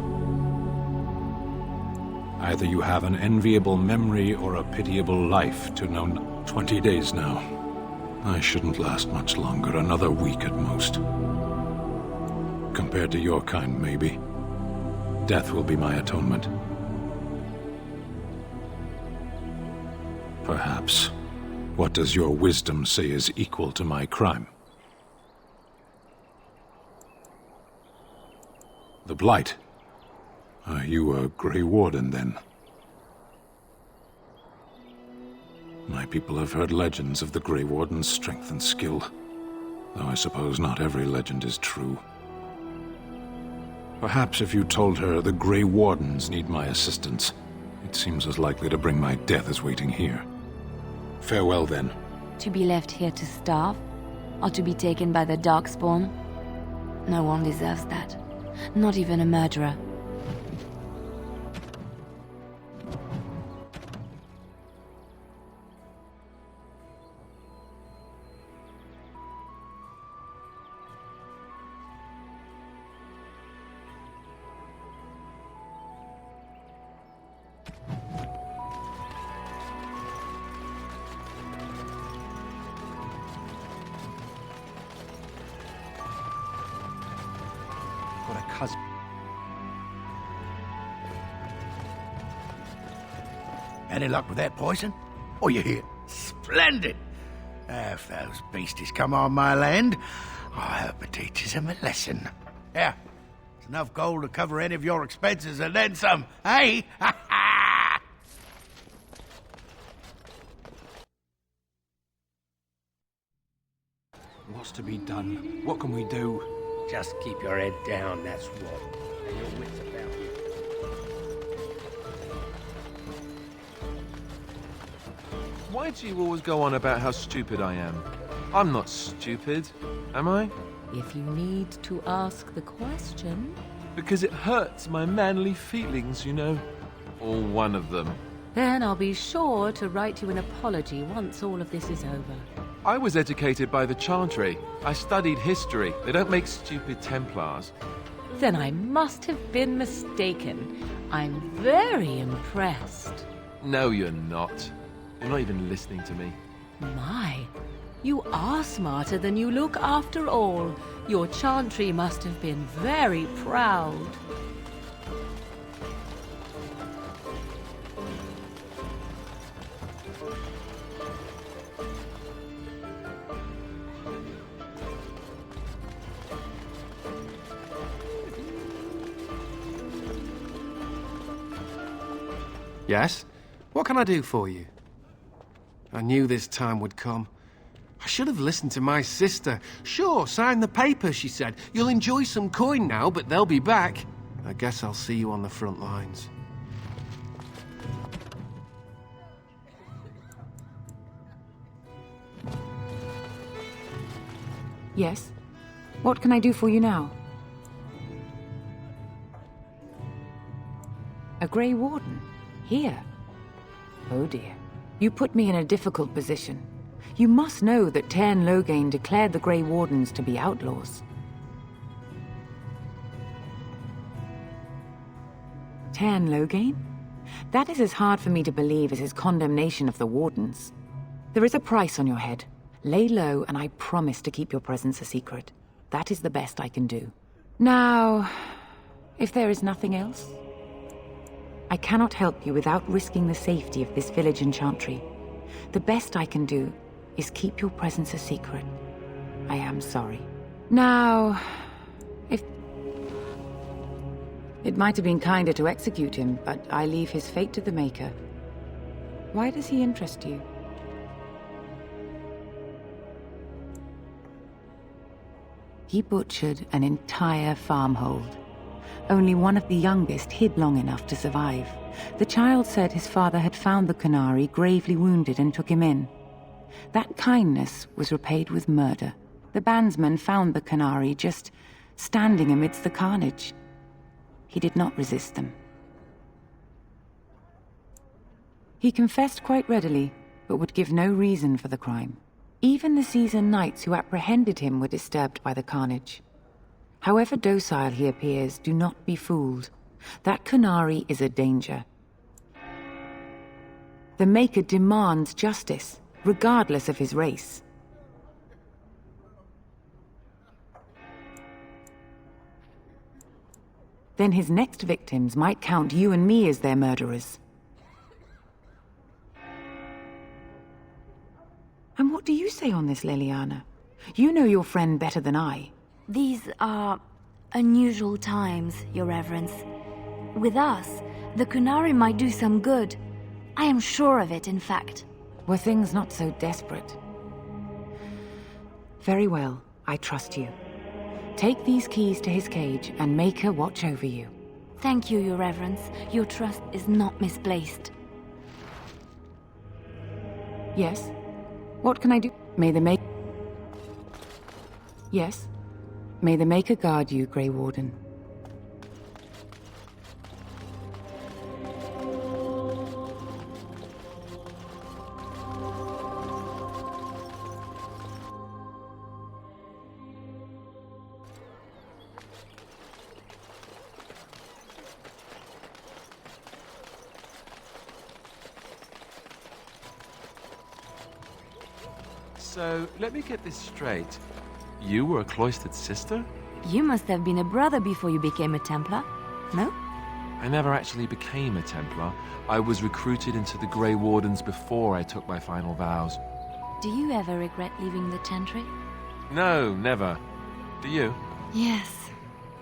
Either you have an enviable memory or a pitiable life to know 20 days now. I shouldn't last much longer, another week at most. Compared to your kind, maybe. Death will be my atonement. Perhaps. What does your wisdom say is equal to my crime? The Blight. Are you a Grey Warden, then? My people have heard legends of the Grey Warden's strength and skill, though I suppose not every legend is true. Perhaps if you told her the Grey Wardens need my assistance, it seems as likely to bring my death as waiting here. Farewell, then. To be left here to starve? Or to be taken by the Darkspawn? No one deserves that. Not even a murderer. Got a cousin. Any luck with that poison? Oh, you hear? Splendid! If those beasties come on my land, I hope it teaches them a lesson. Yeah, it's enough gold to cover any of your expenses and then some, eh? What's to be done? What can we do? Just keep your head down, that's what. And your wits about you. Why do you always go on about how stupid I am? I'm not stupid, am I? If you need to ask the question... Because it hurts my manly feelings, you know. Or one of them. Then I'll be sure to write you an apology once all of this is over. I was educated by the Chantry. I studied history. They don't make stupid Templars. Then I must have been mistaken. I'm very impressed. No, you're not. You're not even listening to me. My, you are smarter than you look after all. Your Chantry must have been very proud. Yes? What can I do for you? I knew this time would come. I should have listened to my sister. Sure, sign the paper, she said. You'll enjoy some coin now, but they'll be back. I guess I'll see you on the front lines. Yes? What can I do for you now? A Grey Warden? Here? Oh dear. You put me in a difficult position. You must know that Tairn Loghain declared the Grey Wardens to be outlaws. Tairn Loghain? That is as hard for me to believe as his condemnation of the Wardens. There is a price on your head. Lay low, and I promise to keep your presence a secret. That is the best I can do. Now, if there is nothing else, I cannot help you without risking the safety of this village and Chantry. The best I can do is keep your presence a secret. I am sorry. Now, if... It might have been kinder to execute him, but I leave his fate to the Maker. Why does he interest you? He butchered an entire farmhold. Only one of the youngest hid long enough to survive. The child said his father had found the Qunari gravely wounded and took him in. That kindness was repaid with murder. The bandsman found the Qunari just standing amidst the carnage. He did not resist them. He confessed quite readily, but would give no reason for the crime. Even the seasoned knights who apprehended him were disturbed by the carnage. However docile he appears, do not be fooled. That Qunari is a danger. The Maker demands justice, regardless of his race. Then his next victims might count you and me as their murderers. And what do you say on this, Leliana? You know your friend better than I. These are unusual times, Your Reverence. With us, the Qunari might do some good. I am sure of it, in fact. Were things not so desperate? Very well, I trust you. Take these keys to his cage and make her watch over you. Thank you, Your Reverence. Your trust is not misplaced. Yes? What can I do? May the Maker... Yes? May the Maker guard you, Grey Warden. So, let me get this straight. You were a cloistered sister? You must have been a brother before you became a Templar, no? I never actually became a Templar. I was recruited into the Grey Wardens before I took my final vows. Do you ever regret leaving the Chantry? No, never. Do you? Yes.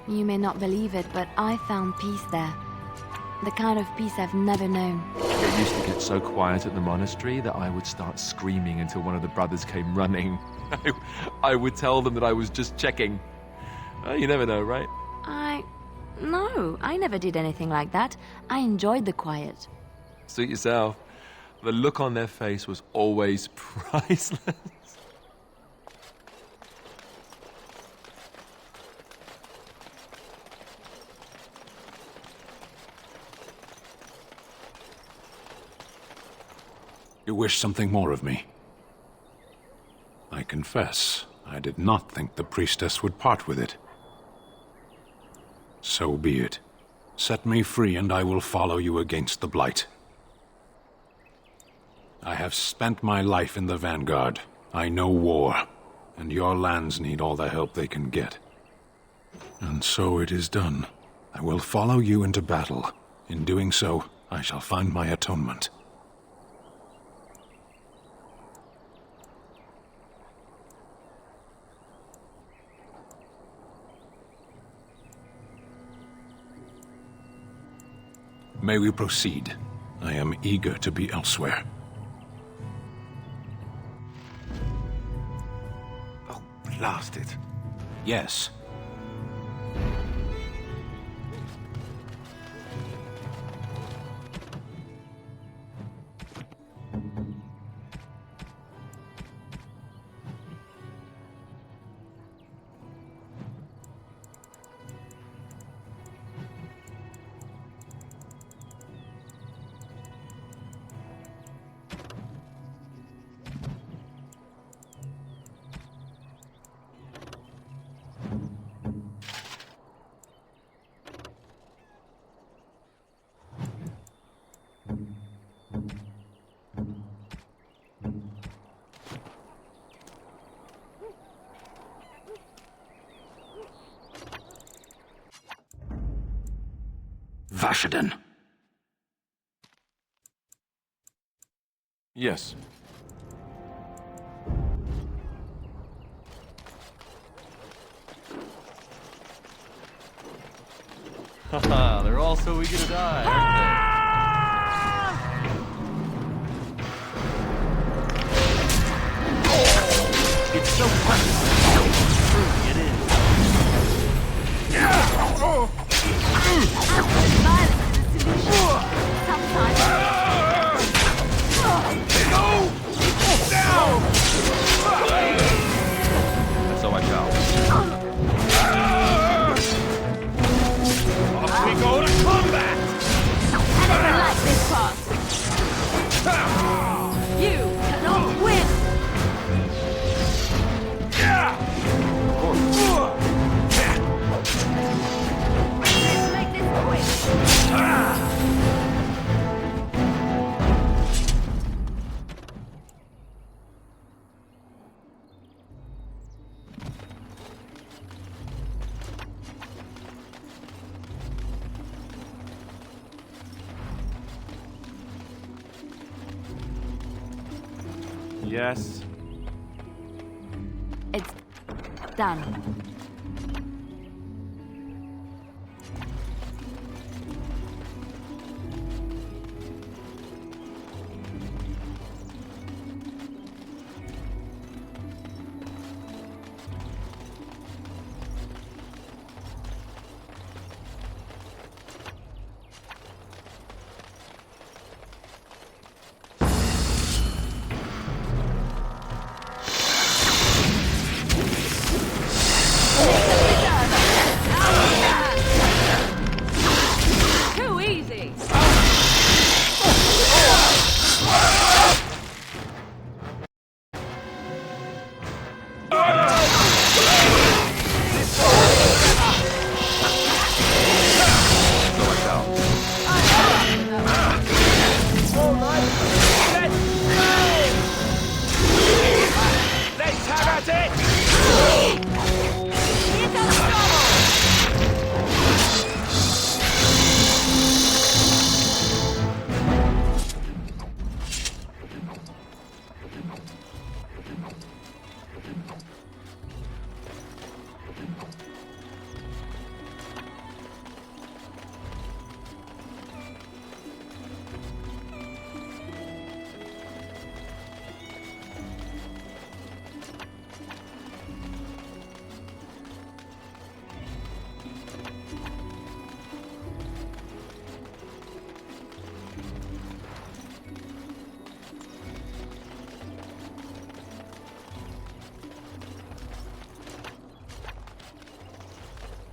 You may not believe it, but I found peace there. The kind of peace I've never known. It used to get so quiet at the monastery that I would start screaming until one of the brothers came running. I would tell them that I was just checking. You never know, right? No, I never did anything like that. I enjoyed the quiet. Suit yourself. The look on their face was always priceless. You wish something more of me? I confess, I did not think the priestess would part with it. So be it. Set me free and I will follow you against the Blight. I have spent my life in the Vanguard. I know war, and your lands need all the help they can get. And so it is done. I will follow you into battle. In doing so, I shall find my atonement. May we proceed? I am eager to be elsewhere. Oh, blast it. Yes. Vashaden. Yes. Haha, they're all so eager to die, aren't they? It's so precious. Truly it is. And so I shall. Off we go to combat! I never liked this part. You cannot win! Let's make this quick! Yes. It's done. Too easy! Let's have at it! Here comes trouble!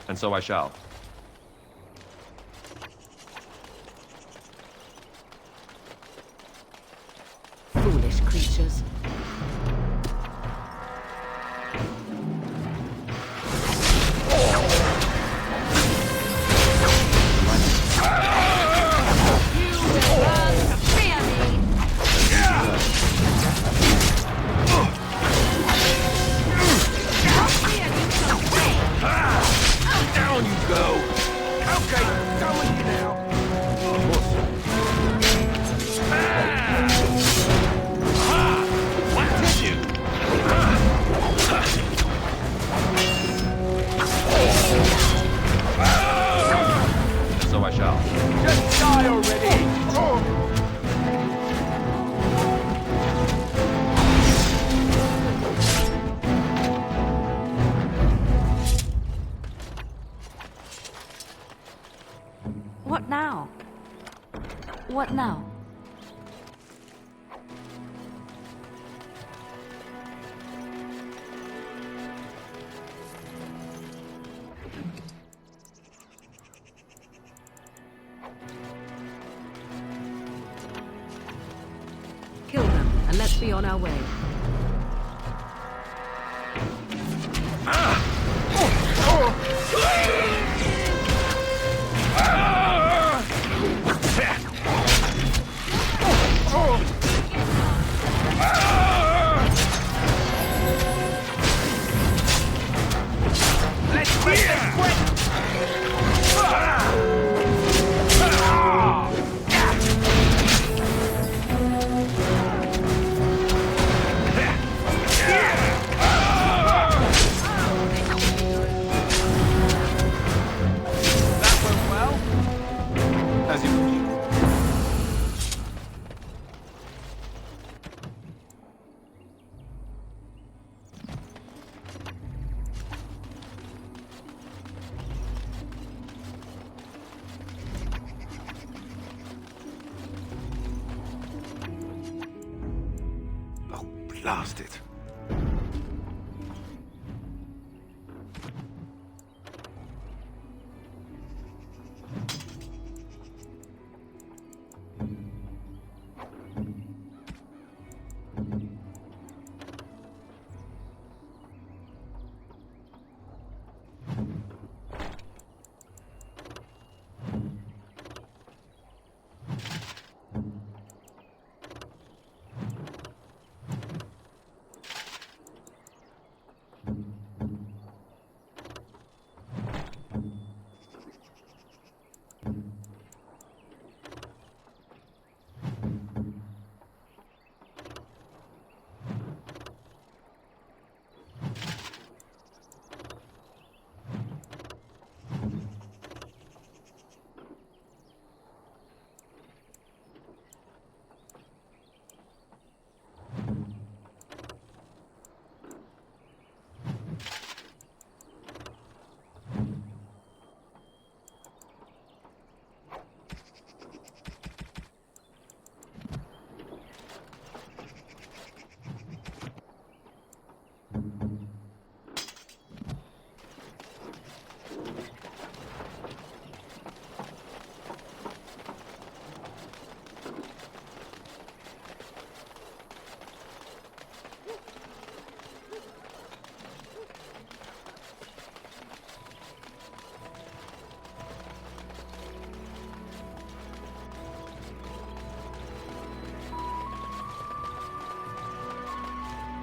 And so I shall. creatures. Down you go! Okay, done with you now. What did you? So I shall. Just die already! What now? What now? Kill them, and let's be on our way. Let's make this quick! That went well. As you wish. Oh, blast it.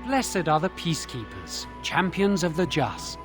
Blessed are the peacekeepers, champions of the just.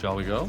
Shall we go?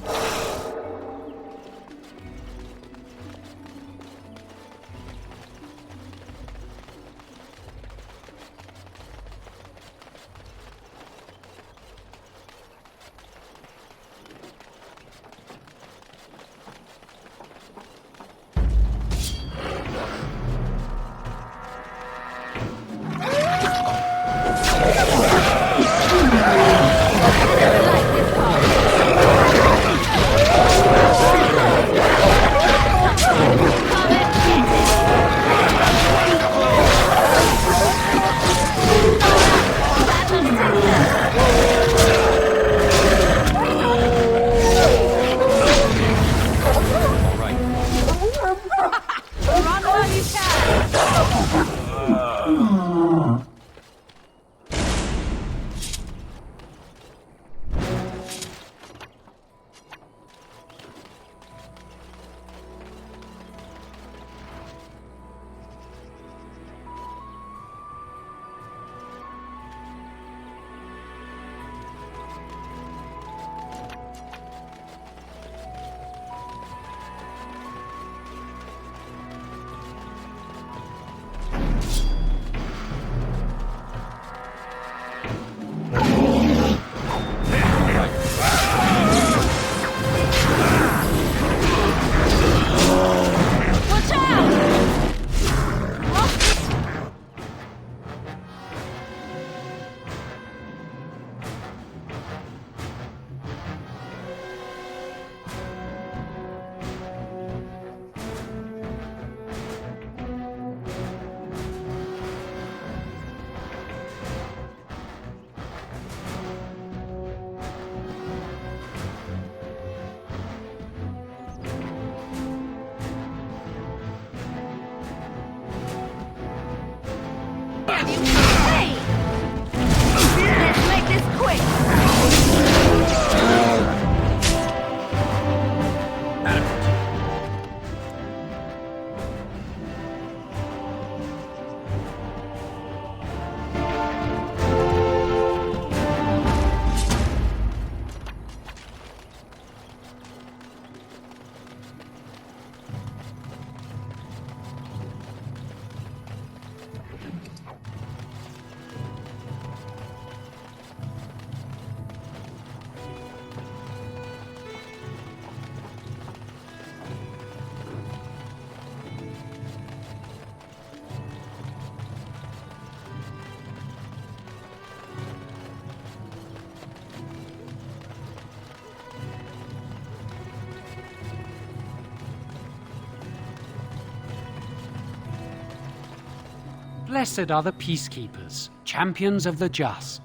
Blessed are the peacekeepers, champions of the just.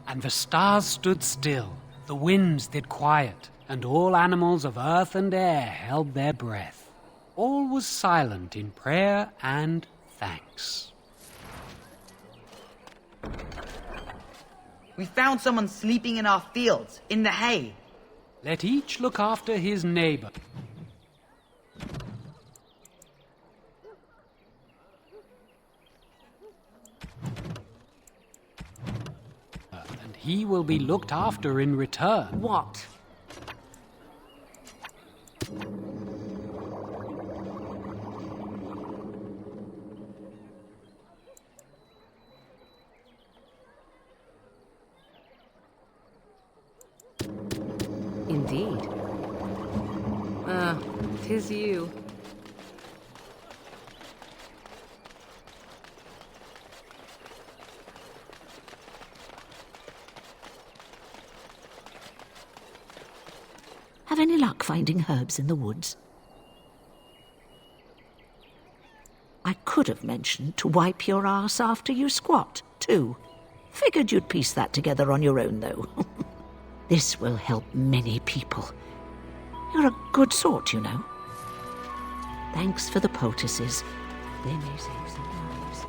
And the stars stood still, the winds did quiet, and all animals of earth and air held their breath. All was silent in prayer and thanks. We found someone sleeping in our fields, in the hay. Let each look after his neighbor. And he will be looked after in return. What? Indeed. Ah, 'tis you. Have any luck finding herbs in the woods? I could have mentioned to wipe your ass after you squat, too. Figured you'd piece that together on your own, though. This will help many people. You're a good sort, you know. Thanks for the poultices. They may save some lives.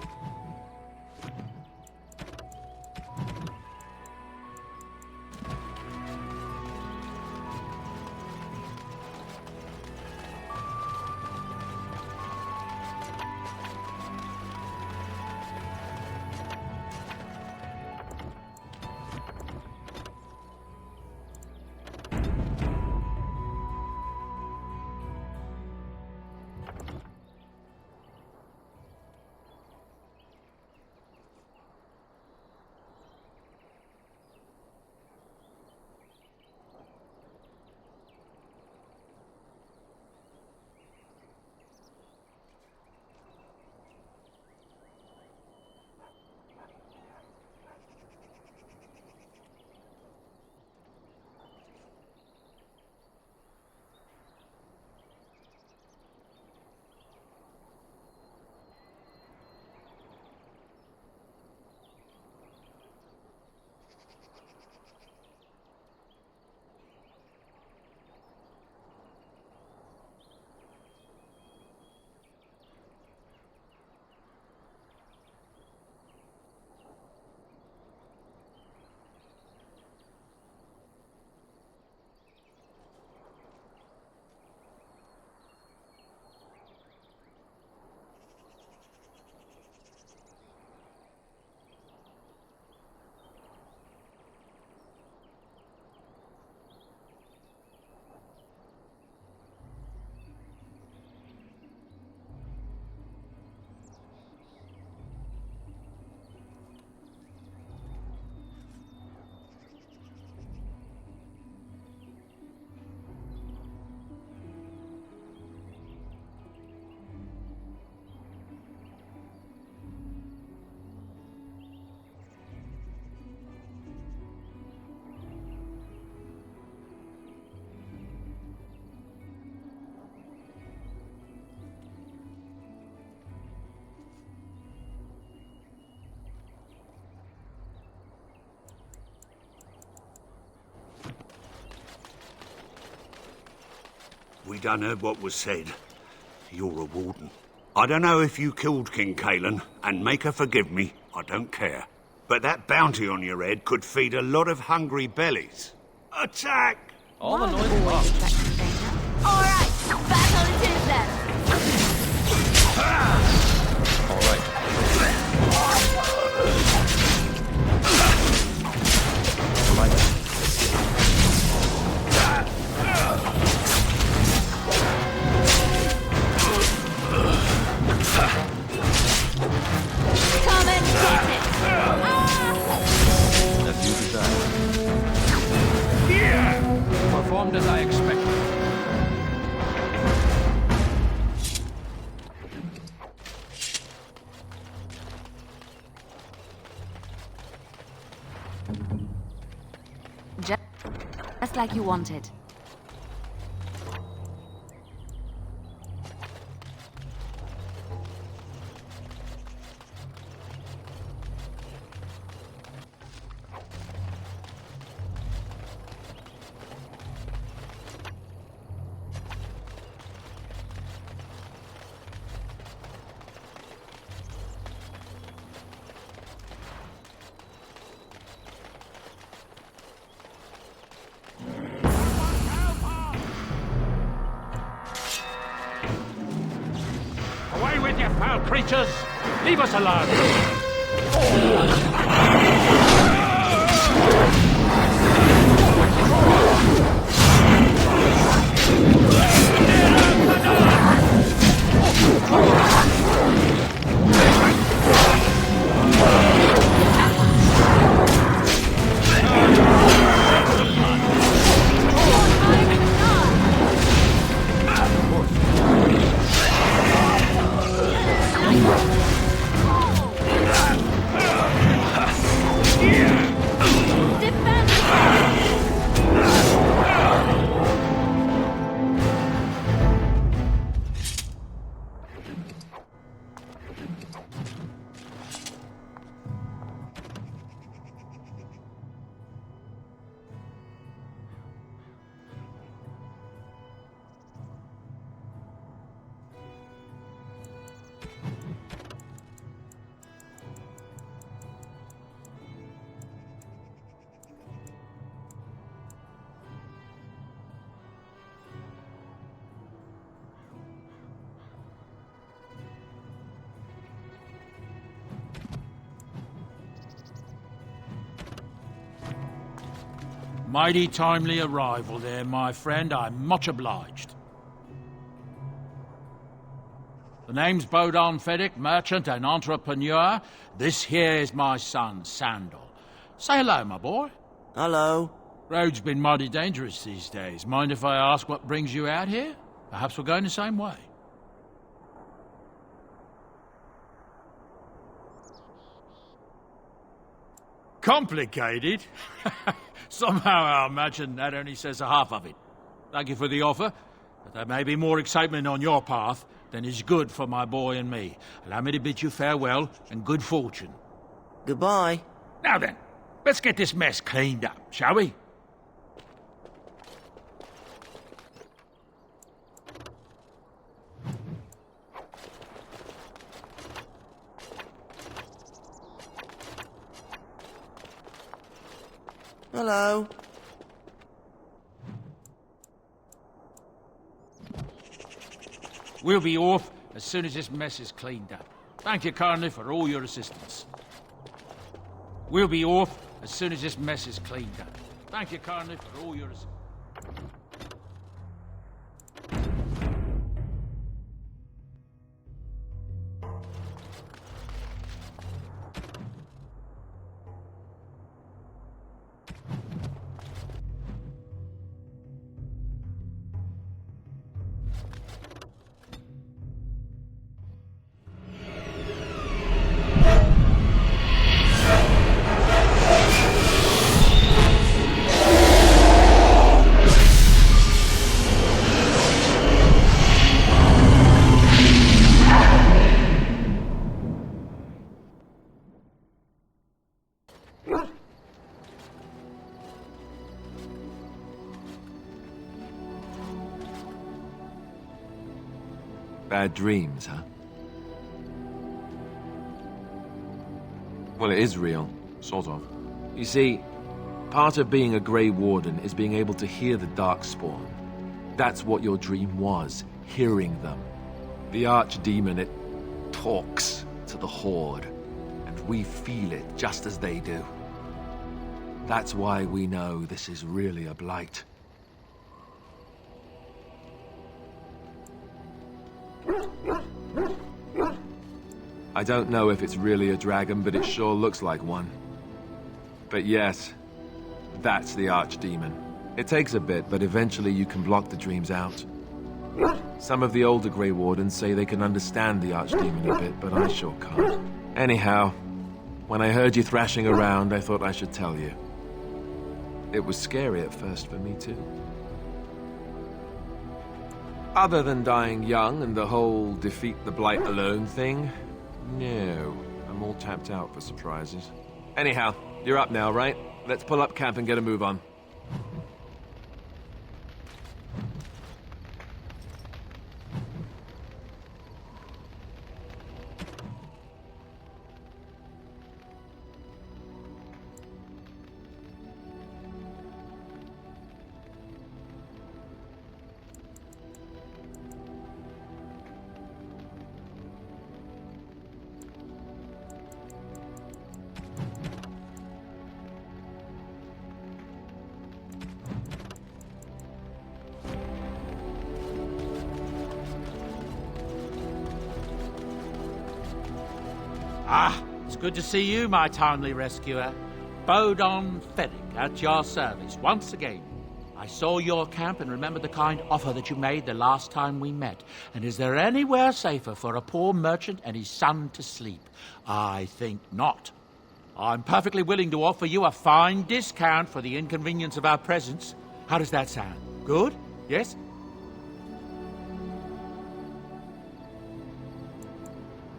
we done heard what was said. You're a warden. I don't know if you killed King Cailan, and make her forgive me, I don't care. But that bounty on your head could feed a lot of hungry bellies. Attack! All the noise lost. All right, battle it is then. All right. Come and get it. As you desire. Performed as I expected. Just like you wanted. Away with you, foul creatures! Leave us alone! Mighty timely arrival there, my friend. I'm much obliged. The name's Bodon Feddick, merchant and entrepreneur. This here is my son, Sandal. Say hello, my boy. Hello. Road's been mighty dangerous these days. Mind if I ask what brings you out here? Perhaps we're going the same way. Complicated? Somehow I imagine that only says a half of it. Thank you for the offer, but there may be more excitement on your path than is good for my boy and me. Allow me to bid you farewell and good fortune. Goodbye. Now then, let's get this mess cleaned up, shall we? Hello. We'll be off as soon as this mess is cleaned up. Thank you kindly for all your assistance. We'll be off as soon as this mess is cleaned up. Thank you kindly for all your assistance. Bad dreams, huh? Well, it is real, sort of. You see, part of being a Grey Warden is being able to hear the Darkspawn. That's what your dream was, hearing them. The Archdemon, it talks to the Horde, and we feel it just as they do. That's why we know this is really a blight. I don't know if it's really a dragon, but it sure looks like one. But yes, that's the Archdemon. It takes a bit, but eventually you can block the dreams out. Some of the older Grey Wardens say they can understand the Archdemon a bit, but I sure can't. Anyhow, when I heard you thrashing around, I thought I should tell you. It was scary at first for me, too. Other than dying young and the whole defeat the Blight alone thing, no, I'm all tapped out for surprises. Anyhow, you're up now, right? Let's pull up camp and get a move on. Ah, it's good to see you, my timely rescuer. Bodon Fennick, at your service, once again. I saw your camp and remembered the kind offer that you made the last time we met. And is there anywhere safer for a poor merchant and his son to sleep? I think not. I'm perfectly willing to offer you a fine discount for the inconvenience of our presence. How does that sound? Good? Yes?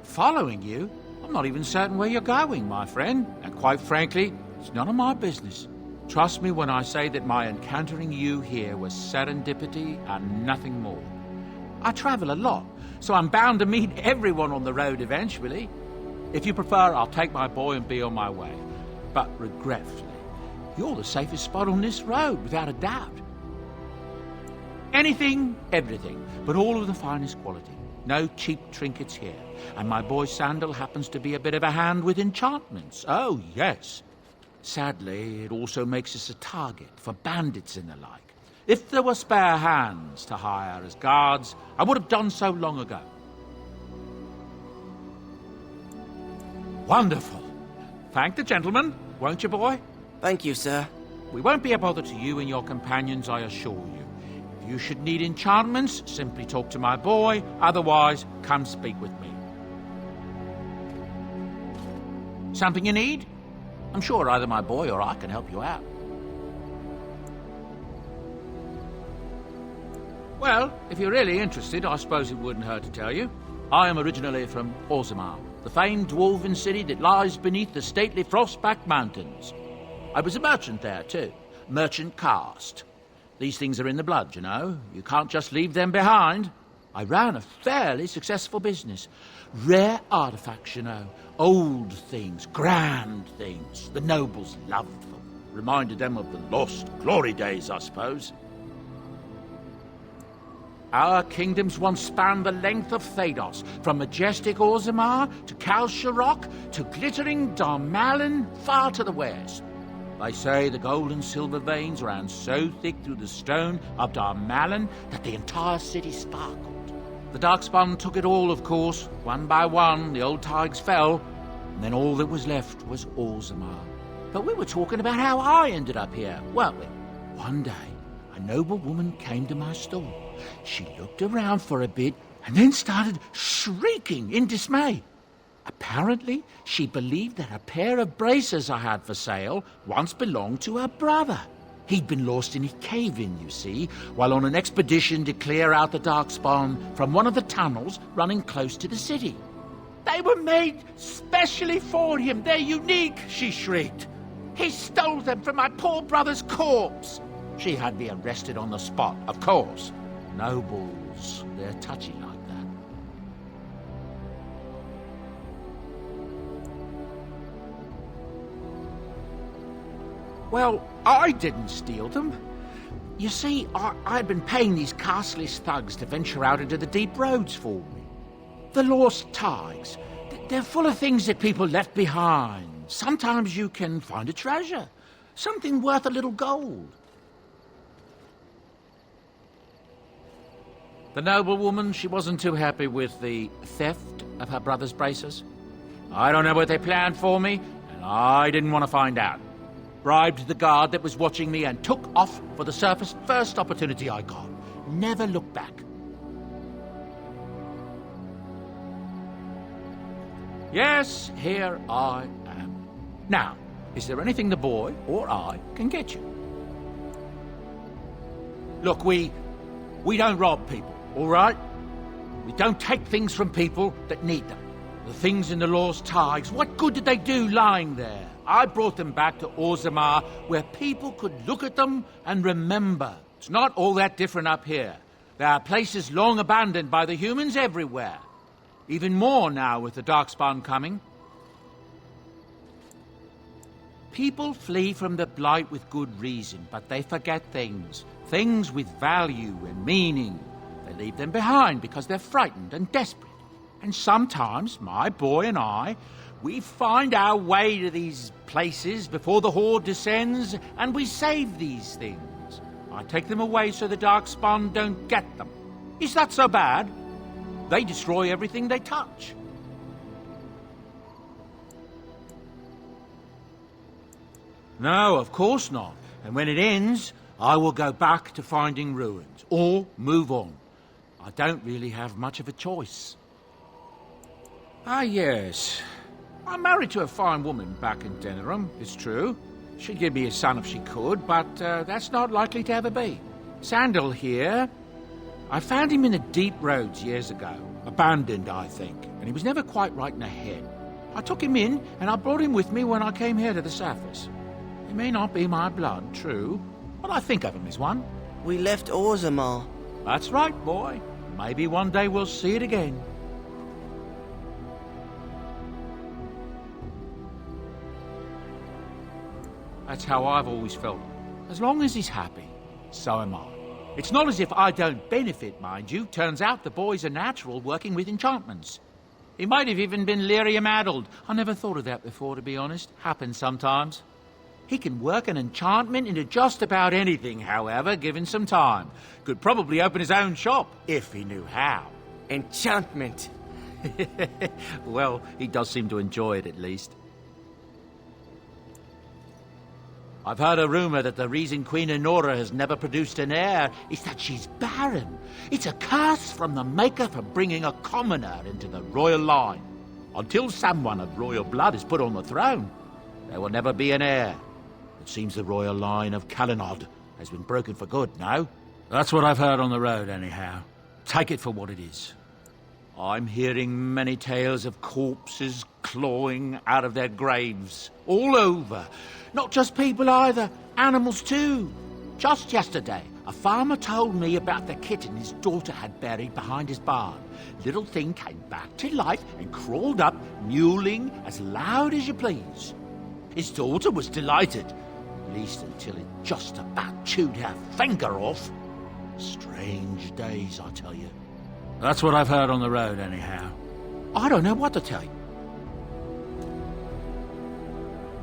Following you? I'm not even certain where you're going, my friend. And quite frankly, it's none of my business. Trust me when I say that my encountering you here was serendipity and nothing more. I travel a lot, so I'm bound to meet everyone on the road eventually. If you prefer, I'll take my boy and be on my way. But regretfully, you're the safest spot on this road, without a doubt. Anything, everything, but all of the finest quality. No cheap trinkets here. And my boy Sandal happens to be a bit of a hand with enchantments. Oh, yes. Sadly, it also makes us a target for bandits and the like. If there were spare hands to hire as guards, I would have done so long ago. Wonderful. Thank the gentleman, won't you, boy? Thank you, sir. We won't be a bother to you and your companions, I assure you. If you should need enchantments, simply talk to my boy. Otherwise, come speak with me. Something you need? I'm sure either my boy or I can help you out. Well, if you're really interested, I suppose it wouldn't hurt to tell you. I am originally from Orzammar, the famed dwarven city that lies beneath the stately Frostback Mountains. I was a merchant there, too. Merchant caste. These things are in the blood, you know. You can't just leave them behind. I ran a fairly successful business. Rare artifacts, you know. Old things, grand things. The nobles loved them. Reminded them of the lost glory days, I suppose. Our kingdoms once spanned the length of Thados, from majestic Orzammar to Kal Sharok to glittering Darmalin far to the west. They say the gold and silver veins ran so thick through the stone of Darmalin that the entire city sparkled. The Darkspawn took it all, of course. One by one, the old tides fell, and then all that was left was Orzammar. But we were talking about how I ended up here, weren't we? One day, a noble woman came to my store. She looked around for a bit and then started shrieking in dismay. Apparently, she believed that a pair of braces I had for sale once belonged to her brother. He'd been lost in a cave-in, you see, while on an expedition to clear out the Darkspawn from one of the tunnels running close to the city. They were made specially for him. They're unique, she shrieked. He stole them from my poor brother's corpse. She had me arrested on the spot, of course. Nobles, they're touchy like that. Well, I didn't steal them. You see, I'd been paying these castless thugs to venture out into the deep roads for me. The lost ties. They're full of things that people left behind. Sometimes you can find a treasure. Something worth a little gold. The noblewoman, she wasn't too happy with the theft of her brother's braces. I don't know what they planned for me, and I didn't want to find out. Bribed the guard that was watching me and took off for the surface first opportunity I got. Never looked back. Yes, here I am. Now, is there anything the boy or I can get you? Look, we don't rob people, all right? We don't take things from people that need them. The things in the lost ties, what good did they do lying there? I brought them back to Orzammar, where people could look at them and remember. It's not all that different up here. There are places long abandoned by the humans everywhere. Even more now with the Darkspawn coming. People flee from the Blight with good reason, but they forget things. Things with value and meaning. They leave them behind because they're frightened and desperate. And sometimes, my boy and I, we find our way to these places before the Horde descends, and we save these things. I take them away so the Darkspawn don't get them. Is that so bad? They destroy everything they touch. No, of course not. And when it ends, I will go back to finding ruins, or move on. I don't really have much of a choice. Ah, yes. I'm married to a fine woman back in Denerim, it's true. She'd give me a son if she could, but that's not likely to ever be. Sandal here. I found him in the deep roads years ago. Abandoned, I think, and he was never quite right in the head. I took him in, and I brought him with me when I came here to the surface. He may not be my blood, true, but I think of him as one. We left Orzammar. That's right, boy. Maybe one day we'll see it again. That's how I've always felt. As long as he's happy, so am I. It's not as if I don't benefit, mind you. Turns out the boy's a natural working with enchantments. He might have even been lyrium-addled. I never thought of that before, to be honest. Happens sometimes. He can work an enchantment into just about anything, however, given some time. Could probably open his own shop, if he knew how. Enchantment. Well, he does seem to enjoy it, at least. I've heard a rumor that the reason Queen Enora has never produced an heir is that she's barren. It's a curse from the Maker for bringing a commoner into the royal line. Until someone of royal blood is put on the throne, there will never be an heir. It seems the royal line of Calenod has been broken for good now. That's what I've heard on the road, anyhow. Take it for what it is. I'm hearing many tales of corpses clawing out of their graves, all over. Not just people either, animals too. Just yesterday, a farmer told me about the kitten his daughter had buried behind his barn. Little thing came back to life and crawled up, mewling as loud as you please. His daughter was delighted, at least until it just about chewed her finger off. Strange days, I tell you. That's what I've heard on the road, anyhow. I don't know what to tell you.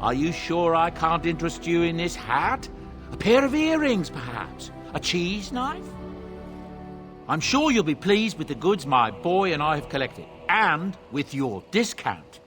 Are you sure I can't interest you in this hat? A pair of earrings, perhaps? A cheese knife? I'm sure you'll be pleased with the goods my boy and I have collected, and with your discount.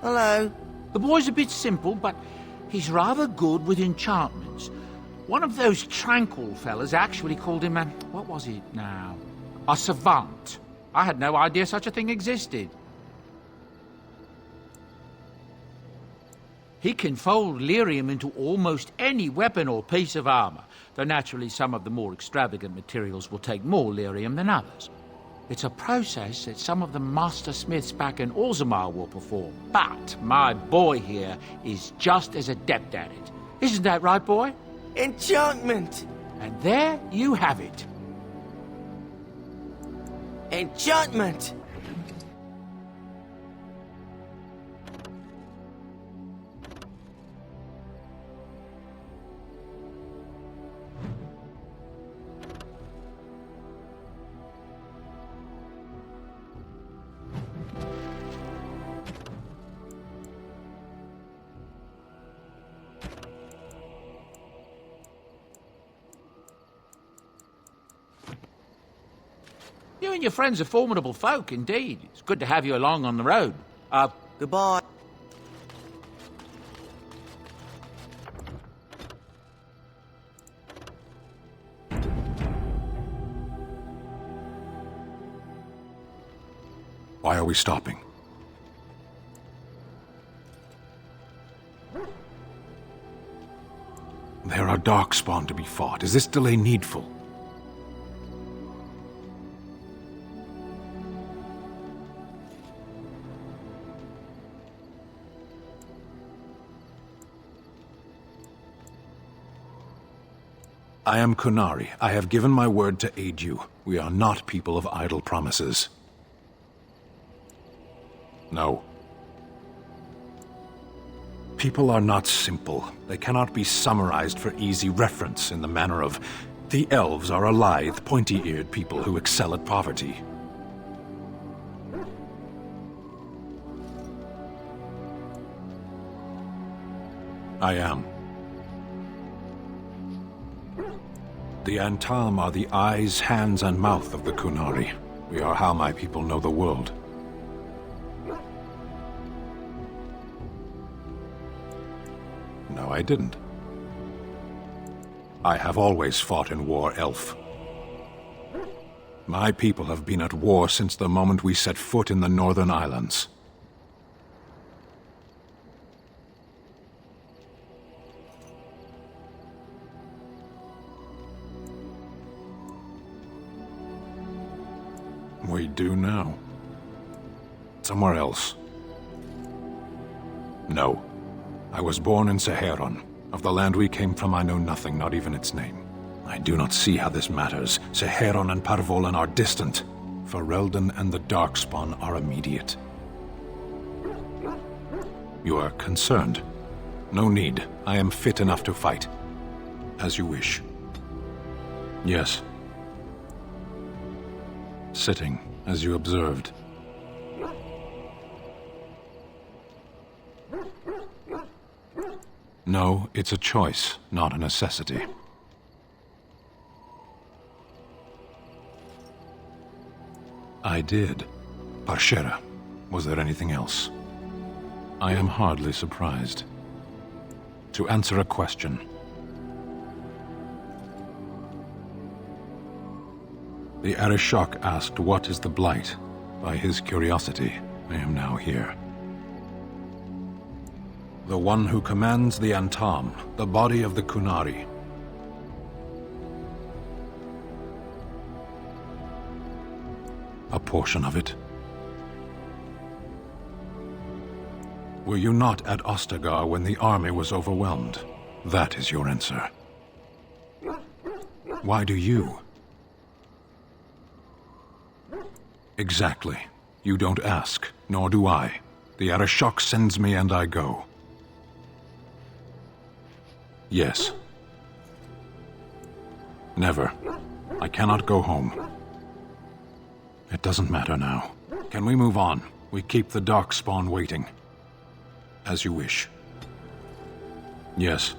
Hello. The boy's a bit simple, but he's rather good with enchantments. One of those tranquil fellas actually called him a... what was it now? A savant. I had no idea such a thing existed. He can fold lyrium into almost any weapon or piece of armor, though naturally some of the more extravagant materials will take more lyrium than others. It's a process that some of the master smiths back in Orzammar will perform, but my boy here is just as adept at it. Isn't that right, boy? Enchantment! And there you have it. Enchantment! You and your friends are formidable folk, indeed. It's good to have you along on the road. Goodbye. Why are we stopping? There are darkspawn to be fought. Is this delay needful? I am Qunari. I have given my word to aid you. We are not people of idle promises. No. People are not simple. They cannot be summarized for easy reference in the manner of... The elves are a lithe, pointy-eared people who excel at poverty. I am. The Antam are the eyes, hands, and mouth of the Qunari. We are how my people know the world. No, I didn't. I have always fought in war, Elf. My people have been at war since the moment we set foot in the Northern Islands. We do now. Somewhere else. No. I was born in Seheron. Of the land we came from, I know nothing, not even its name. I do not see how this matters. Seheron and Parvolan are distant. Ferelden and the Darkspawn are immediate. You are concerned. No need. I am fit enough to fight. As you wish. Yes. Sitting, as you observed. No, it's a choice, not a necessity. I did. Parshera. Was there anything else? I am hardly surprised. To answer a question. The Arishok asked, "What is the Blight?" By his curiosity, I am now here. The one who commands the Antam, the body of the Qunari. A portion of it. Were you not at Ostagar when the army was overwhelmed? That is your answer. Why do you? Exactly. You don't ask, nor do I. The Arishok sends me and I go. Yes. Never. I cannot go home. It doesn't matter now. Can we move on? We keep the Darkspawn waiting. As you wish. Yes.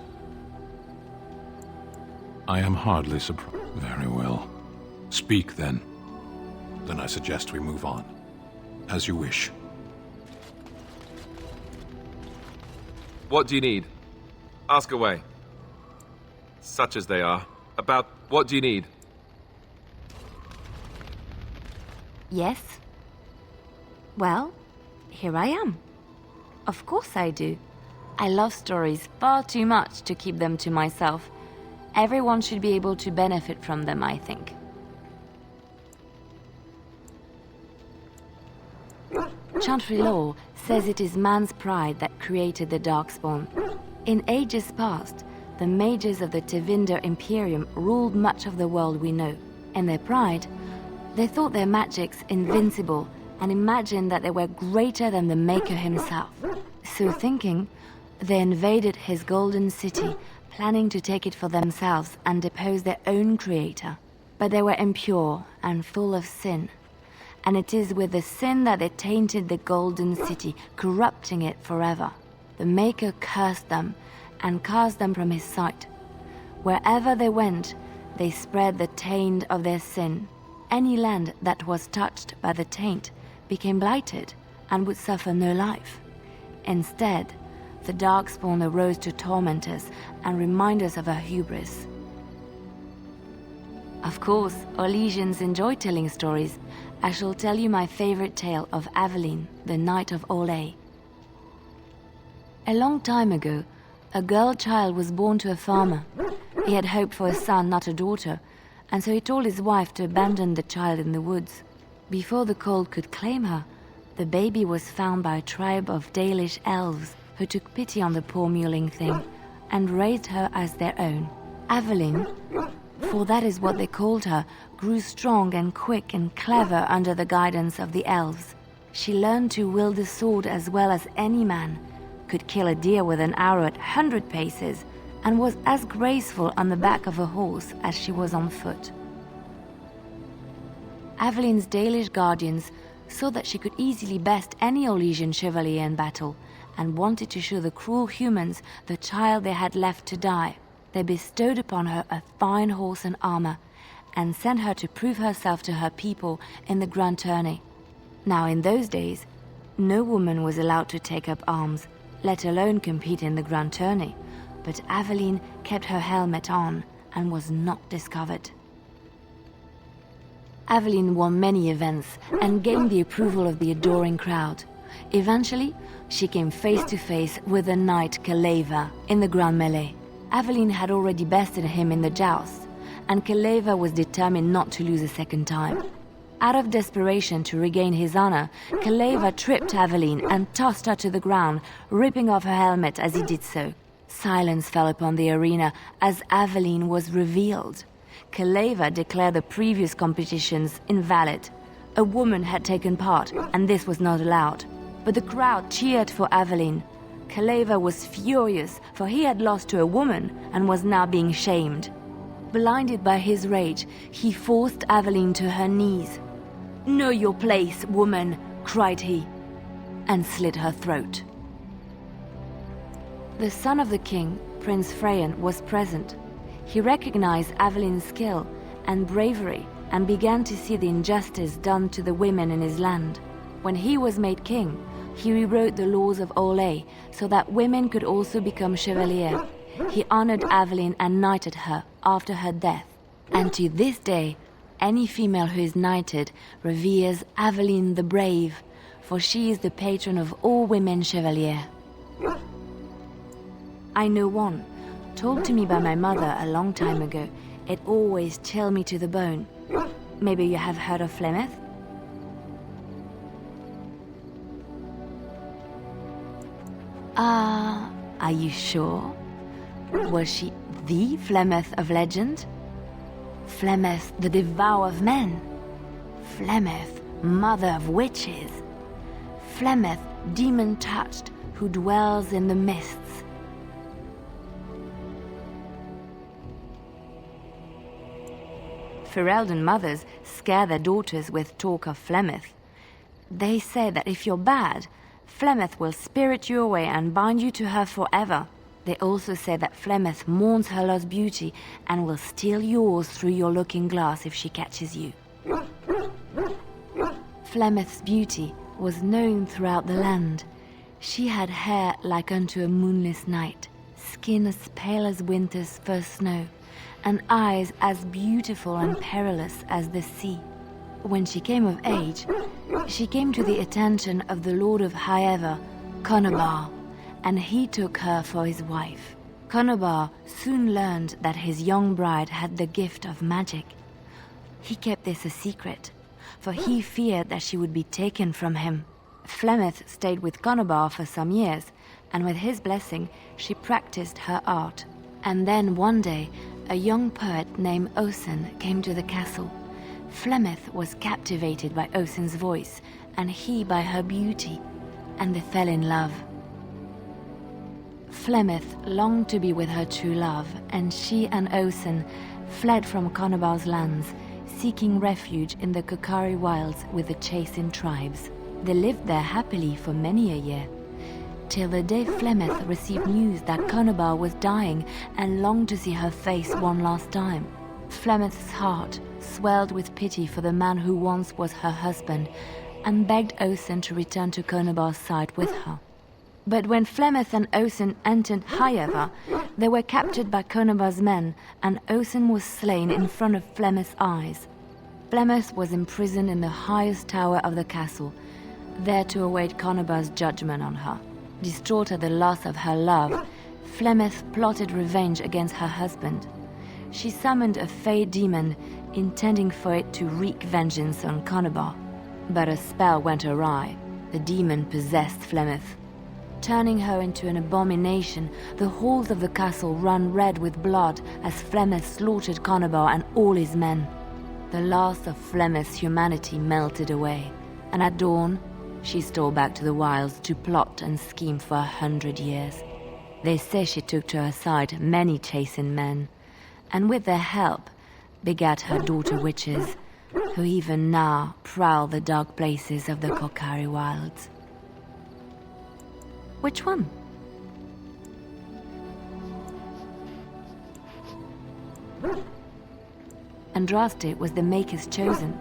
I am hardly surprised. Very well. Speak, then. Then I suggest we move on. As you wish. What do you need? Ask away. Such as they are. About what do you need? Yes? Well, here I am. Of course I do. I love stories far too much to keep them to myself. Everyone should be able to benefit from them, I think. Chantry law says it is man's pride that created the Darkspawn. In ages past, the mages of the Tevinder Imperium ruled much of the world we know. In their pride, they thought their magics invincible and imagined that they were greater than the Maker himself. So thinking, they invaded his golden city, planning to take it for themselves and depose their own creator. But they were impure and full of sin. And it is with the sin that they tainted the golden city, corrupting it forever. The Maker cursed them and cast them from his sight. Wherever they went, they spread the taint of their sin. Any land that was touched by the taint became blighted and would suffer no life. Instead, the Darkspawn arose to torment us and remind us of our hubris. Of course, Orlesians enjoy telling stories. I shall tell you my favorite tale of Aveline, the Knight of Orlais. A long time ago, a girl child was born to a farmer. He had hoped for a son, not a daughter, and so he told his wife to abandon the child in the woods. Before the cold could claim her, the baby was found by a tribe of Dalish elves who took pity on the poor mewling thing and raised her as their own. Aveline, for that is what they called her, grew strong and quick and clever under the guidance of the elves. She learned to wield the sword as well as any man, could kill a deer with an arrow at 100 paces, and was as graceful on the back of a horse as she was on foot. Aveline's Dalish guardians saw that she could easily best any Orlesian chevalier in battle, and wanted to show the cruel humans the child they had left to die. They bestowed upon her a fine horse and armor, and sent her to prove herself to her people in the grand tourney. Now in those days, no woman was allowed to take up arms, let alone compete in the grand tourney, but Aveline kept her helmet on and was not discovered. Aveline won many events and gained the approval of the adoring crowd. Eventually, she came face to face with the knight Kaleva in the grand melee. Aveline had already bested him in the joust, and Kaleva was determined not to lose a second time. Out of desperation to regain his honor, Kaleva tripped Aveline and tossed her to the ground, ripping off her helmet as he did so. Silence fell upon the arena as Aveline was revealed. Kaleva declared the previous competitions invalid. A woman had taken part, and this was not allowed. But the crowd cheered for Aveline. Kaleva was furious, for he had lost to a woman and was now being shamed. Blinded by his rage, he forced Aveline to her knees. "Know your place, woman," cried he, and slit her throat. The son of the king, Prince Freyan, was present. He recognized Aveline's skill and bravery and began to see the injustice done to the women in his land. When he was made king, he rewrote the laws of Orlais so that women could also become chevalier. He honored Aveline and knighted her after her death. And to this day, any female who is knighted reveres Aveline the Brave, for she is the patron of all women chevalier. I know one, told to me by my mother a long time ago. It always chilled me to the bone. Maybe you have heard of Flemeth? Are you sure? Was she the Flemeth of legend? Flemeth, the devourer of men? Flemeth, mother of witches? Flemeth, demon-touched, who dwells in the mists? Ferelden mothers scare their daughters with talk of Flemeth. They say that if you're bad, Flemeth will spirit you away and bind you to her forever. They also say that Flemeth mourns her lost beauty and will steal yours through your looking glass if she catches you. Flemeth's beauty was known throughout the land. She had hair like unto a moonless night, skin as pale as winter's first snow, and eyes as beautiful and perilous as the sea. When she came of age, she came to the attention of the Lord of Highever, Conobar, and he took her for his wife. Conobar soon learned that his young bride had the gift of magic. He kept this a secret, for he feared that she would be taken from him. Flemeth stayed with Conobar for some years, and with his blessing, she practiced her art. And then one day, a young poet named Osen came to the castle. Flemeth was captivated by Osen's voice, and he by her beauty, and they fell in love. Flemeth longed to be with her true love, and she and Osen fled from Conobar's lands, seeking refuge in the Kokari wilds with the Chasing tribes. They lived there happily for many a year, till the day Flemeth received news that Conobar was dying and longed to see her face one last time. Flemeth's heart swelled with pity for the man who once was her husband, and begged Osen to return to Conobar's side with her. But when Flemeth and Osen entered Highever, they were captured by Conobar's men, and Osen was slain in front of Flemeth's eyes. Flemeth was imprisoned in the highest tower of the castle, there to await Conobar's judgment on her. Distraught at the loss of her love, Flemeth plotted revenge against her husband. She summoned a fey demon, intending for it to wreak vengeance on Conobar. But a spell went awry. The demon possessed Flemeth. Turning her into an abomination, the halls of the castle ran red with blood as Flemeth slaughtered Conobar and all his men. The last of Flemeth's humanity melted away, and at dawn, she stole back to the wilds to plot and scheme for 100 years. They say she took to her side many Chasing men, and with their help, begat her daughter witches, who even now prowl the dark places of the Kokari wilds. Which one? Andraste was the Maker's chosen.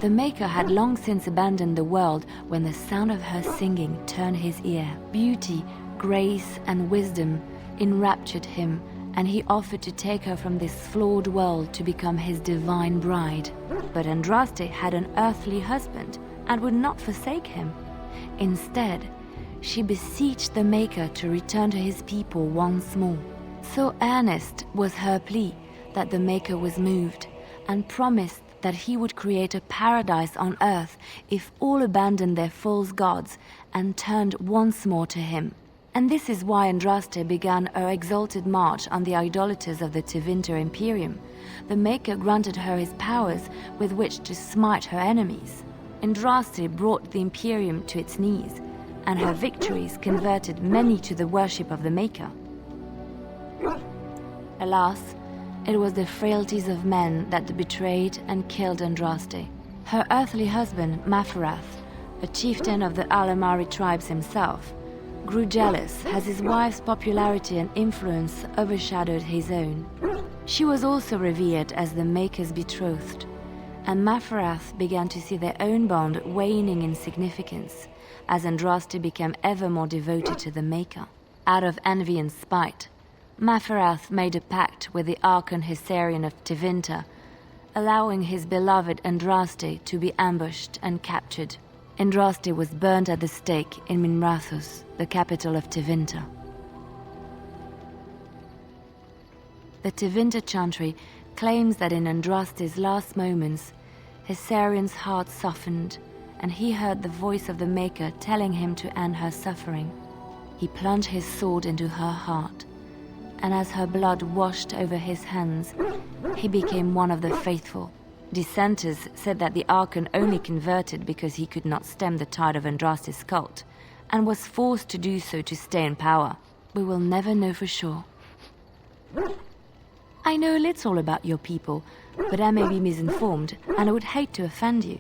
The Maker had long since abandoned the world when the sound of her singing turned his ear. Beauty, grace, and wisdom enraptured him, and he offered to take her from this flawed world to become his divine bride. But Andraste had an earthly husband and would not forsake him. Instead, she beseeched the Maker to return to his people once more. So earnest was her plea that the Maker was moved, and promised that he would create a paradise on earth if all abandoned their false gods and turned once more to him. And this is why Andraste began her exalted march on the idolaters of the Tevinter Imperium. The Maker granted her his powers with which to smite her enemies. Andraste brought the Imperium to its knees, and her victories converted many to the worship of the Maker. Alas, it was the frailties of men that betrayed and killed Andraste. Her earthly husband, Maferath, a chieftain of the Alamari tribes himself, grew jealous as his wife's popularity and influence overshadowed his own. She was also revered as the Maker's betrothed, and Maferath began to see their own bond waning in significance as Andraste became ever more devoted to the Maker. Out of envy and spite, Maferath made a pact with the Archon Hysarion of Tevinter, allowing his beloved Andraste to be ambushed and captured. Andraste was burned at the stake in Minrathous, the capital of Tevinter. The Tevinter Chantry claims that in Andraste's last moments, Hysarion's heart softened, and he heard the voice of the Maker telling him to end her suffering. He plunged his sword into her heart, and as her blood washed over his hands, he became one of the faithful. Dissenters said that the Archon only converted because he could not stem the tide of Andraste's cult, and was forced to do so to stay in power. We will never know for sure. I know a little about your people, but I may be misinformed, and I would hate to offend you.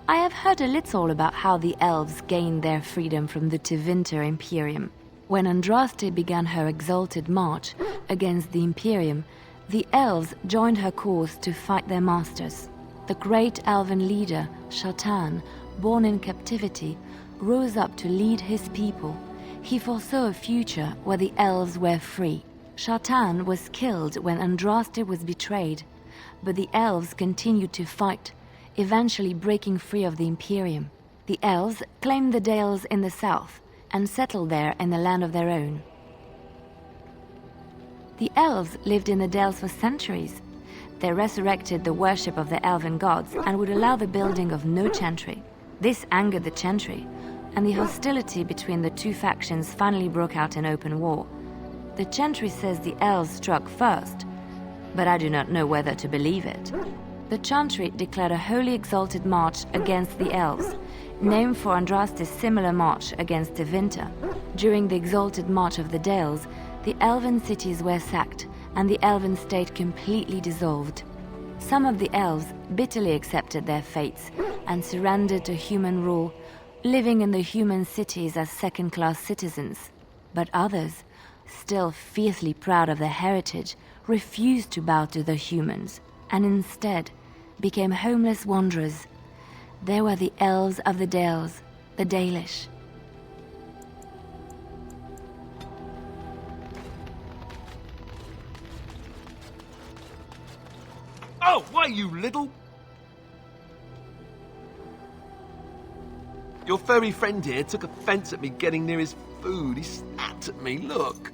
I have heard a little about how the elves gained their freedom from the Tevinter Imperium. When Andraste began her exalted march against the Imperium, the elves joined her cause to fight their masters. the great elven leader, Shartan, born in captivity, rose up to lead his people. He foresaw a future where the elves were free. Shartan was killed when Andraste was betrayed, but the elves continued to fight, eventually breaking free of the Imperium. The elves claimed the Dales in the south and settled there in a land of their own. The elves lived in the Dales for centuries. They resurrected the worship of the elven gods and would allow the building of no chantry. This angered the Chantry, and the hostility between the two factions finally broke out in open war. The Chantry says the elves struck first, but I do not know whether to believe it. The Chantry declared a wholly exalted march against the elves, named for Andraste's similar march against Tevinter. During the exalted march of the Dales, the elven cities were sacked, and the elven state completely dissolved. Some of the elves bitterly accepted their fates and surrendered to human rule, living in the human cities as second-class citizens. But others, still fiercely proud of their heritage, refused to bow to the humans, and instead became homeless wanderers. They were the elves of the Dales, the Dalish. Oh, why, you little... Your furry friend here took offense at me getting near his food. He snapped at me, look.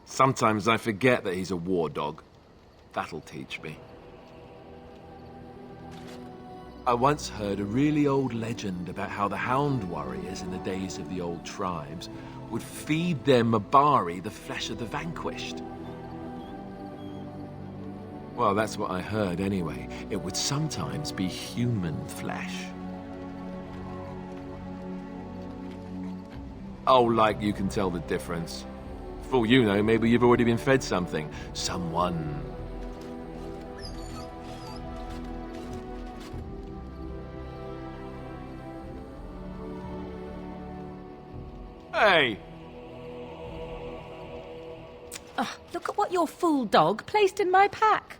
Sometimes I forget that he's a war dog. That'll teach me. I once heard a really old legend about how the Hound warriors in the days of the old tribes would feed their Mabari the flesh of the vanquished. Well, that's what I heard anyway. It would sometimes be human flesh. Oh, like you can tell the difference. For all you know, maybe you've already been fed something. Someone. Hey! Look at what your fool dog placed in my pack.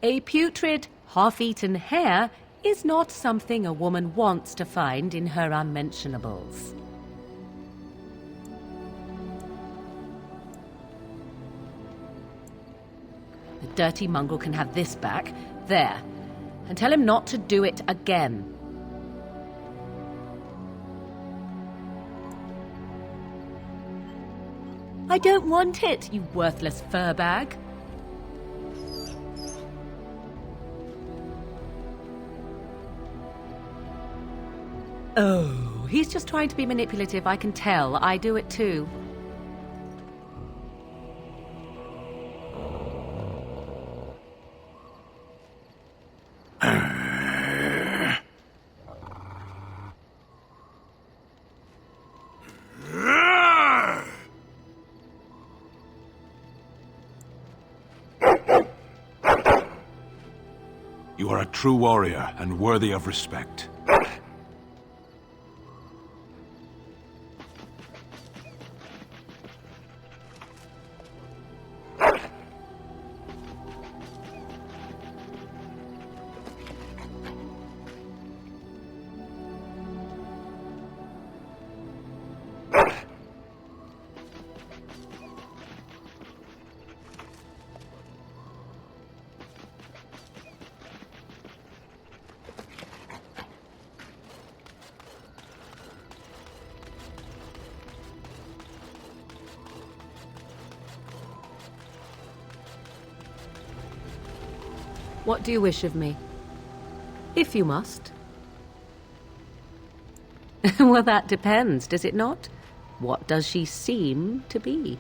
A putrid, half-eaten hare is not something a woman wants to find in her unmentionables. The dirty mongrel can have this back. There. And tell him not to do it again. I don't want it, you worthless fur bag. Oh, he's just trying to be manipulative, I can tell. I do it too. You are a true warrior and worthy of respect. What do you wish of me? If you must. Well, that depends, does it not? What does she seem to be?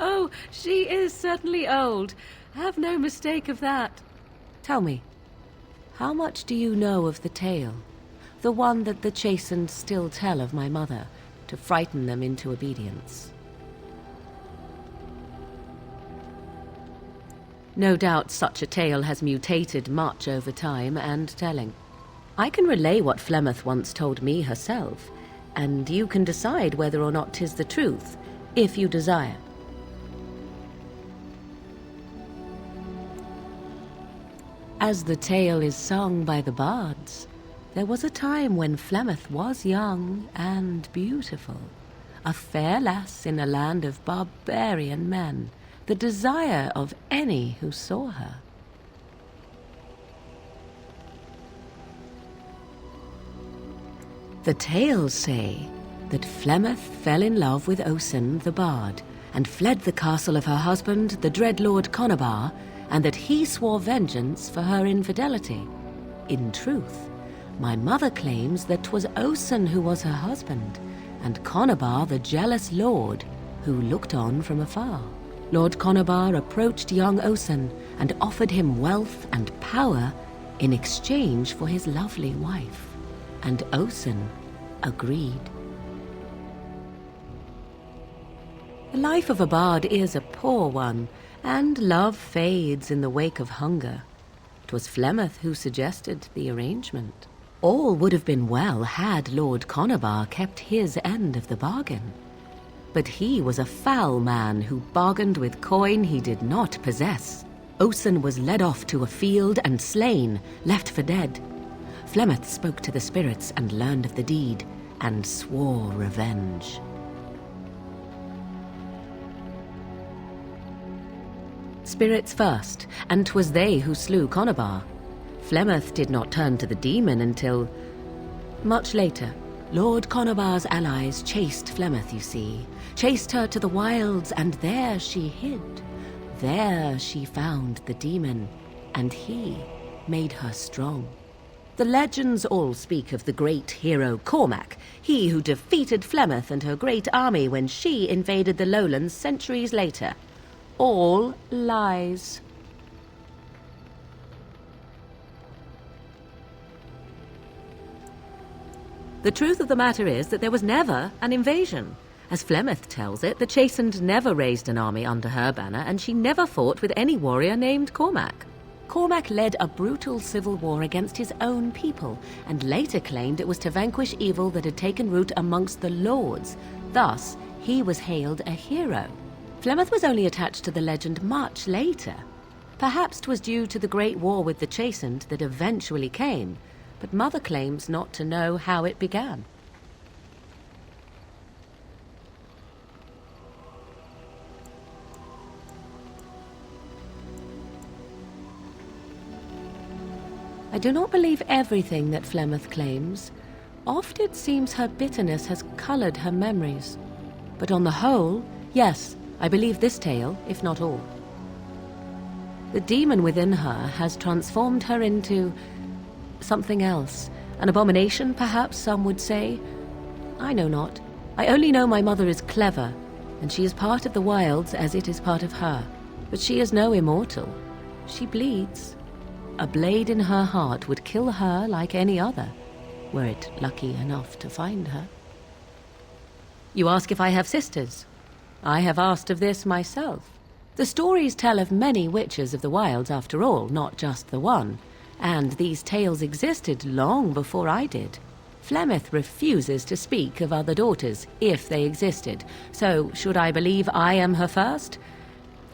Oh, She is certainly old. Have no mistake of that. Tell me, how much do you know of the tale? The one that the chastened still tell of my mother, to frighten them into obedience. No doubt such a tale has mutated much over time and telling. I can relay what Flemeth once told me herself, and you can decide whether or not 'tis the truth, if you desire. As the tale is sung by the bards, there was a time when Flemeth was young and beautiful, a fair lass in a land of barbarian men, the desire of any who saw her. The tales say that Flemeth fell in love with Osen the bard, and fled the castle of her husband, the dread Lord Conobar, and that he swore vengeance for her infidelity. In truth, my mother claims that 'twas Osen who was her husband, and Conobar the jealous lord, who looked on from afar. Lord Conobar approached young Osen and offered him wealth and power in exchange for his lovely wife, and Osen agreed. The life of a bard is a poor one, and love fades in the wake of hunger. 'Twas Flemeth who suggested the arrangement. All would have been well had Lord Conobar kept his end of the bargain. But he was a foul man who bargained with coin he did not possess. Osen was led off to a field and slain, left for dead. Flemeth spoke to the spirits and learned of the deed, and swore revenge. Spirits first, and 'twas they who slew Conobar. Flemeth did not turn to the demon until much later. Lord Conobar's allies chased Flemeth, you see, chased her to the wilds, and there she hid. There she found the demon, and he made her strong. The legends all speak of the great hero Cormac, he who defeated Flemeth and her great army when she invaded the lowlands centuries later. All lies. The truth of the matter is that there was never an invasion. As Flemeth tells it, the Chastened never raised an army under her banner, and she never fought with any warrior named Cormac. Cormac led a brutal civil war against his own people, and later claimed it was to vanquish evil that had taken root amongst the lords. Thus, he was hailed a hero. Flemeth was only attached to the legend much later. Perhaps 'twas due to the great war with the Chastened that eventually came, but Mother claims not to know how it began. I do not believe everything that Flemeth claims. Oft it seems her bitterness has colored her memories. But on the whole, yes, I believe this tale, if not all. The demon within her has transformed her into something else. An abomination, perhaps some would say. I know not. I only know my mother is clever, and she is part of the wilds as it is part of her. But she is no immortal. She bleeds. A blade in her heart would kill her like any other, were it lucky enough to find her. You ask if I have sisters. I have asked of this myself. The stories tell of many witches of the wilds after all, not just the one, and these tales existed long before I did. Flemeth refuses to speak of other daughters, if they existed, so should I believe I am her first?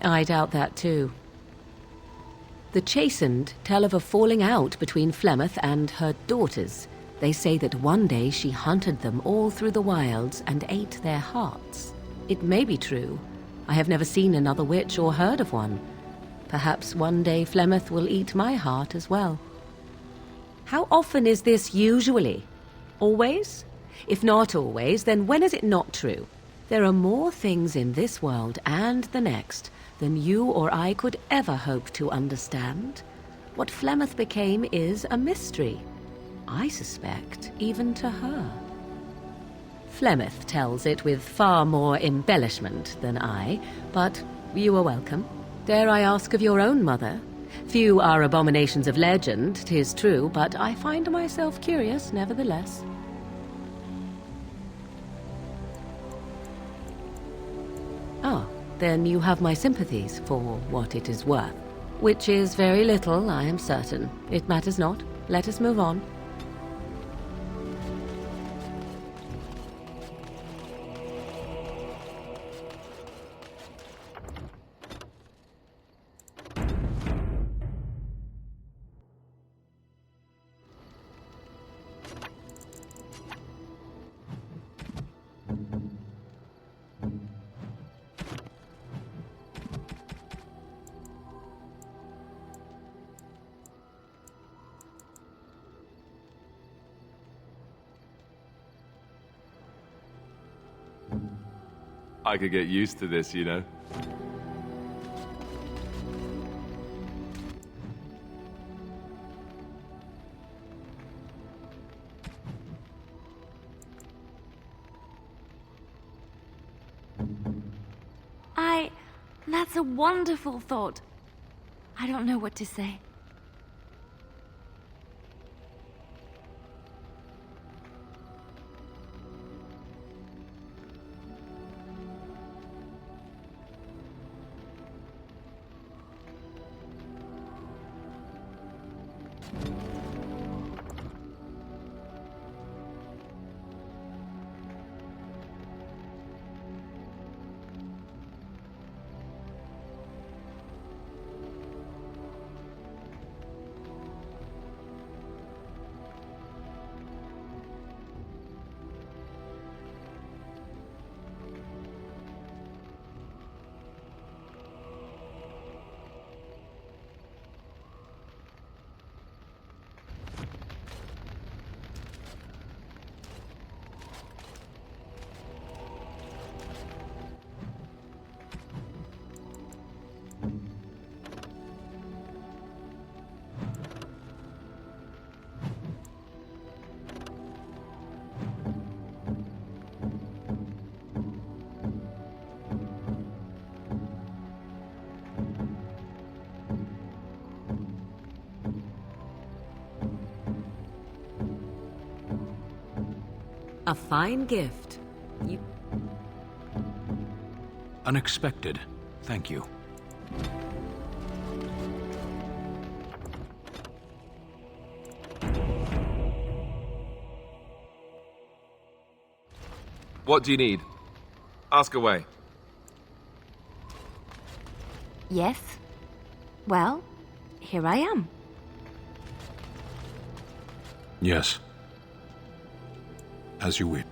I doubt that too. The Chastened tell of a falling out between Flemeth and her daughters. They say that one day she hunted them all through the wilds and ate their hearts. It may be true. I have never seen another witch or heard of one. Perhaps one day Flemeth will eat my heart as well. How often is this usually? Always? If not always, then when is it not true? There are more things in this world and the next than you or I could ever hope to understand. What Flemeth became is a mystery. I suspect even to her. Flemeth tells it with far more embellishment than I, but You are welcome. Dare I ask of your own mother? Few are abominations of legend, 'tis true, but I find myself curious nevertheless. Ah, then you have my sympathies for what it is worth. Which is very little, I am certain. It matters not. Let us move on. I could get used to this, you know. That's a wonderful thought. I don't know what to say. A fine gift. You... Unexpected. Thank you. What do you need? Ask away. Yes? Well, here I am. Yes. As you wish.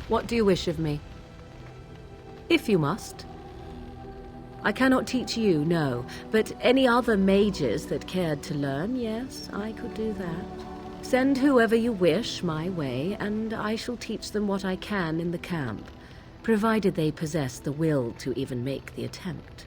What do you wish of me? If you must. I cannot teach you, no, but any other mages that cared to learn, yes, I could do that. Send whoever you wish my way, and I shall teach them what I can in the camp, provided they possess the will to even make the attempt.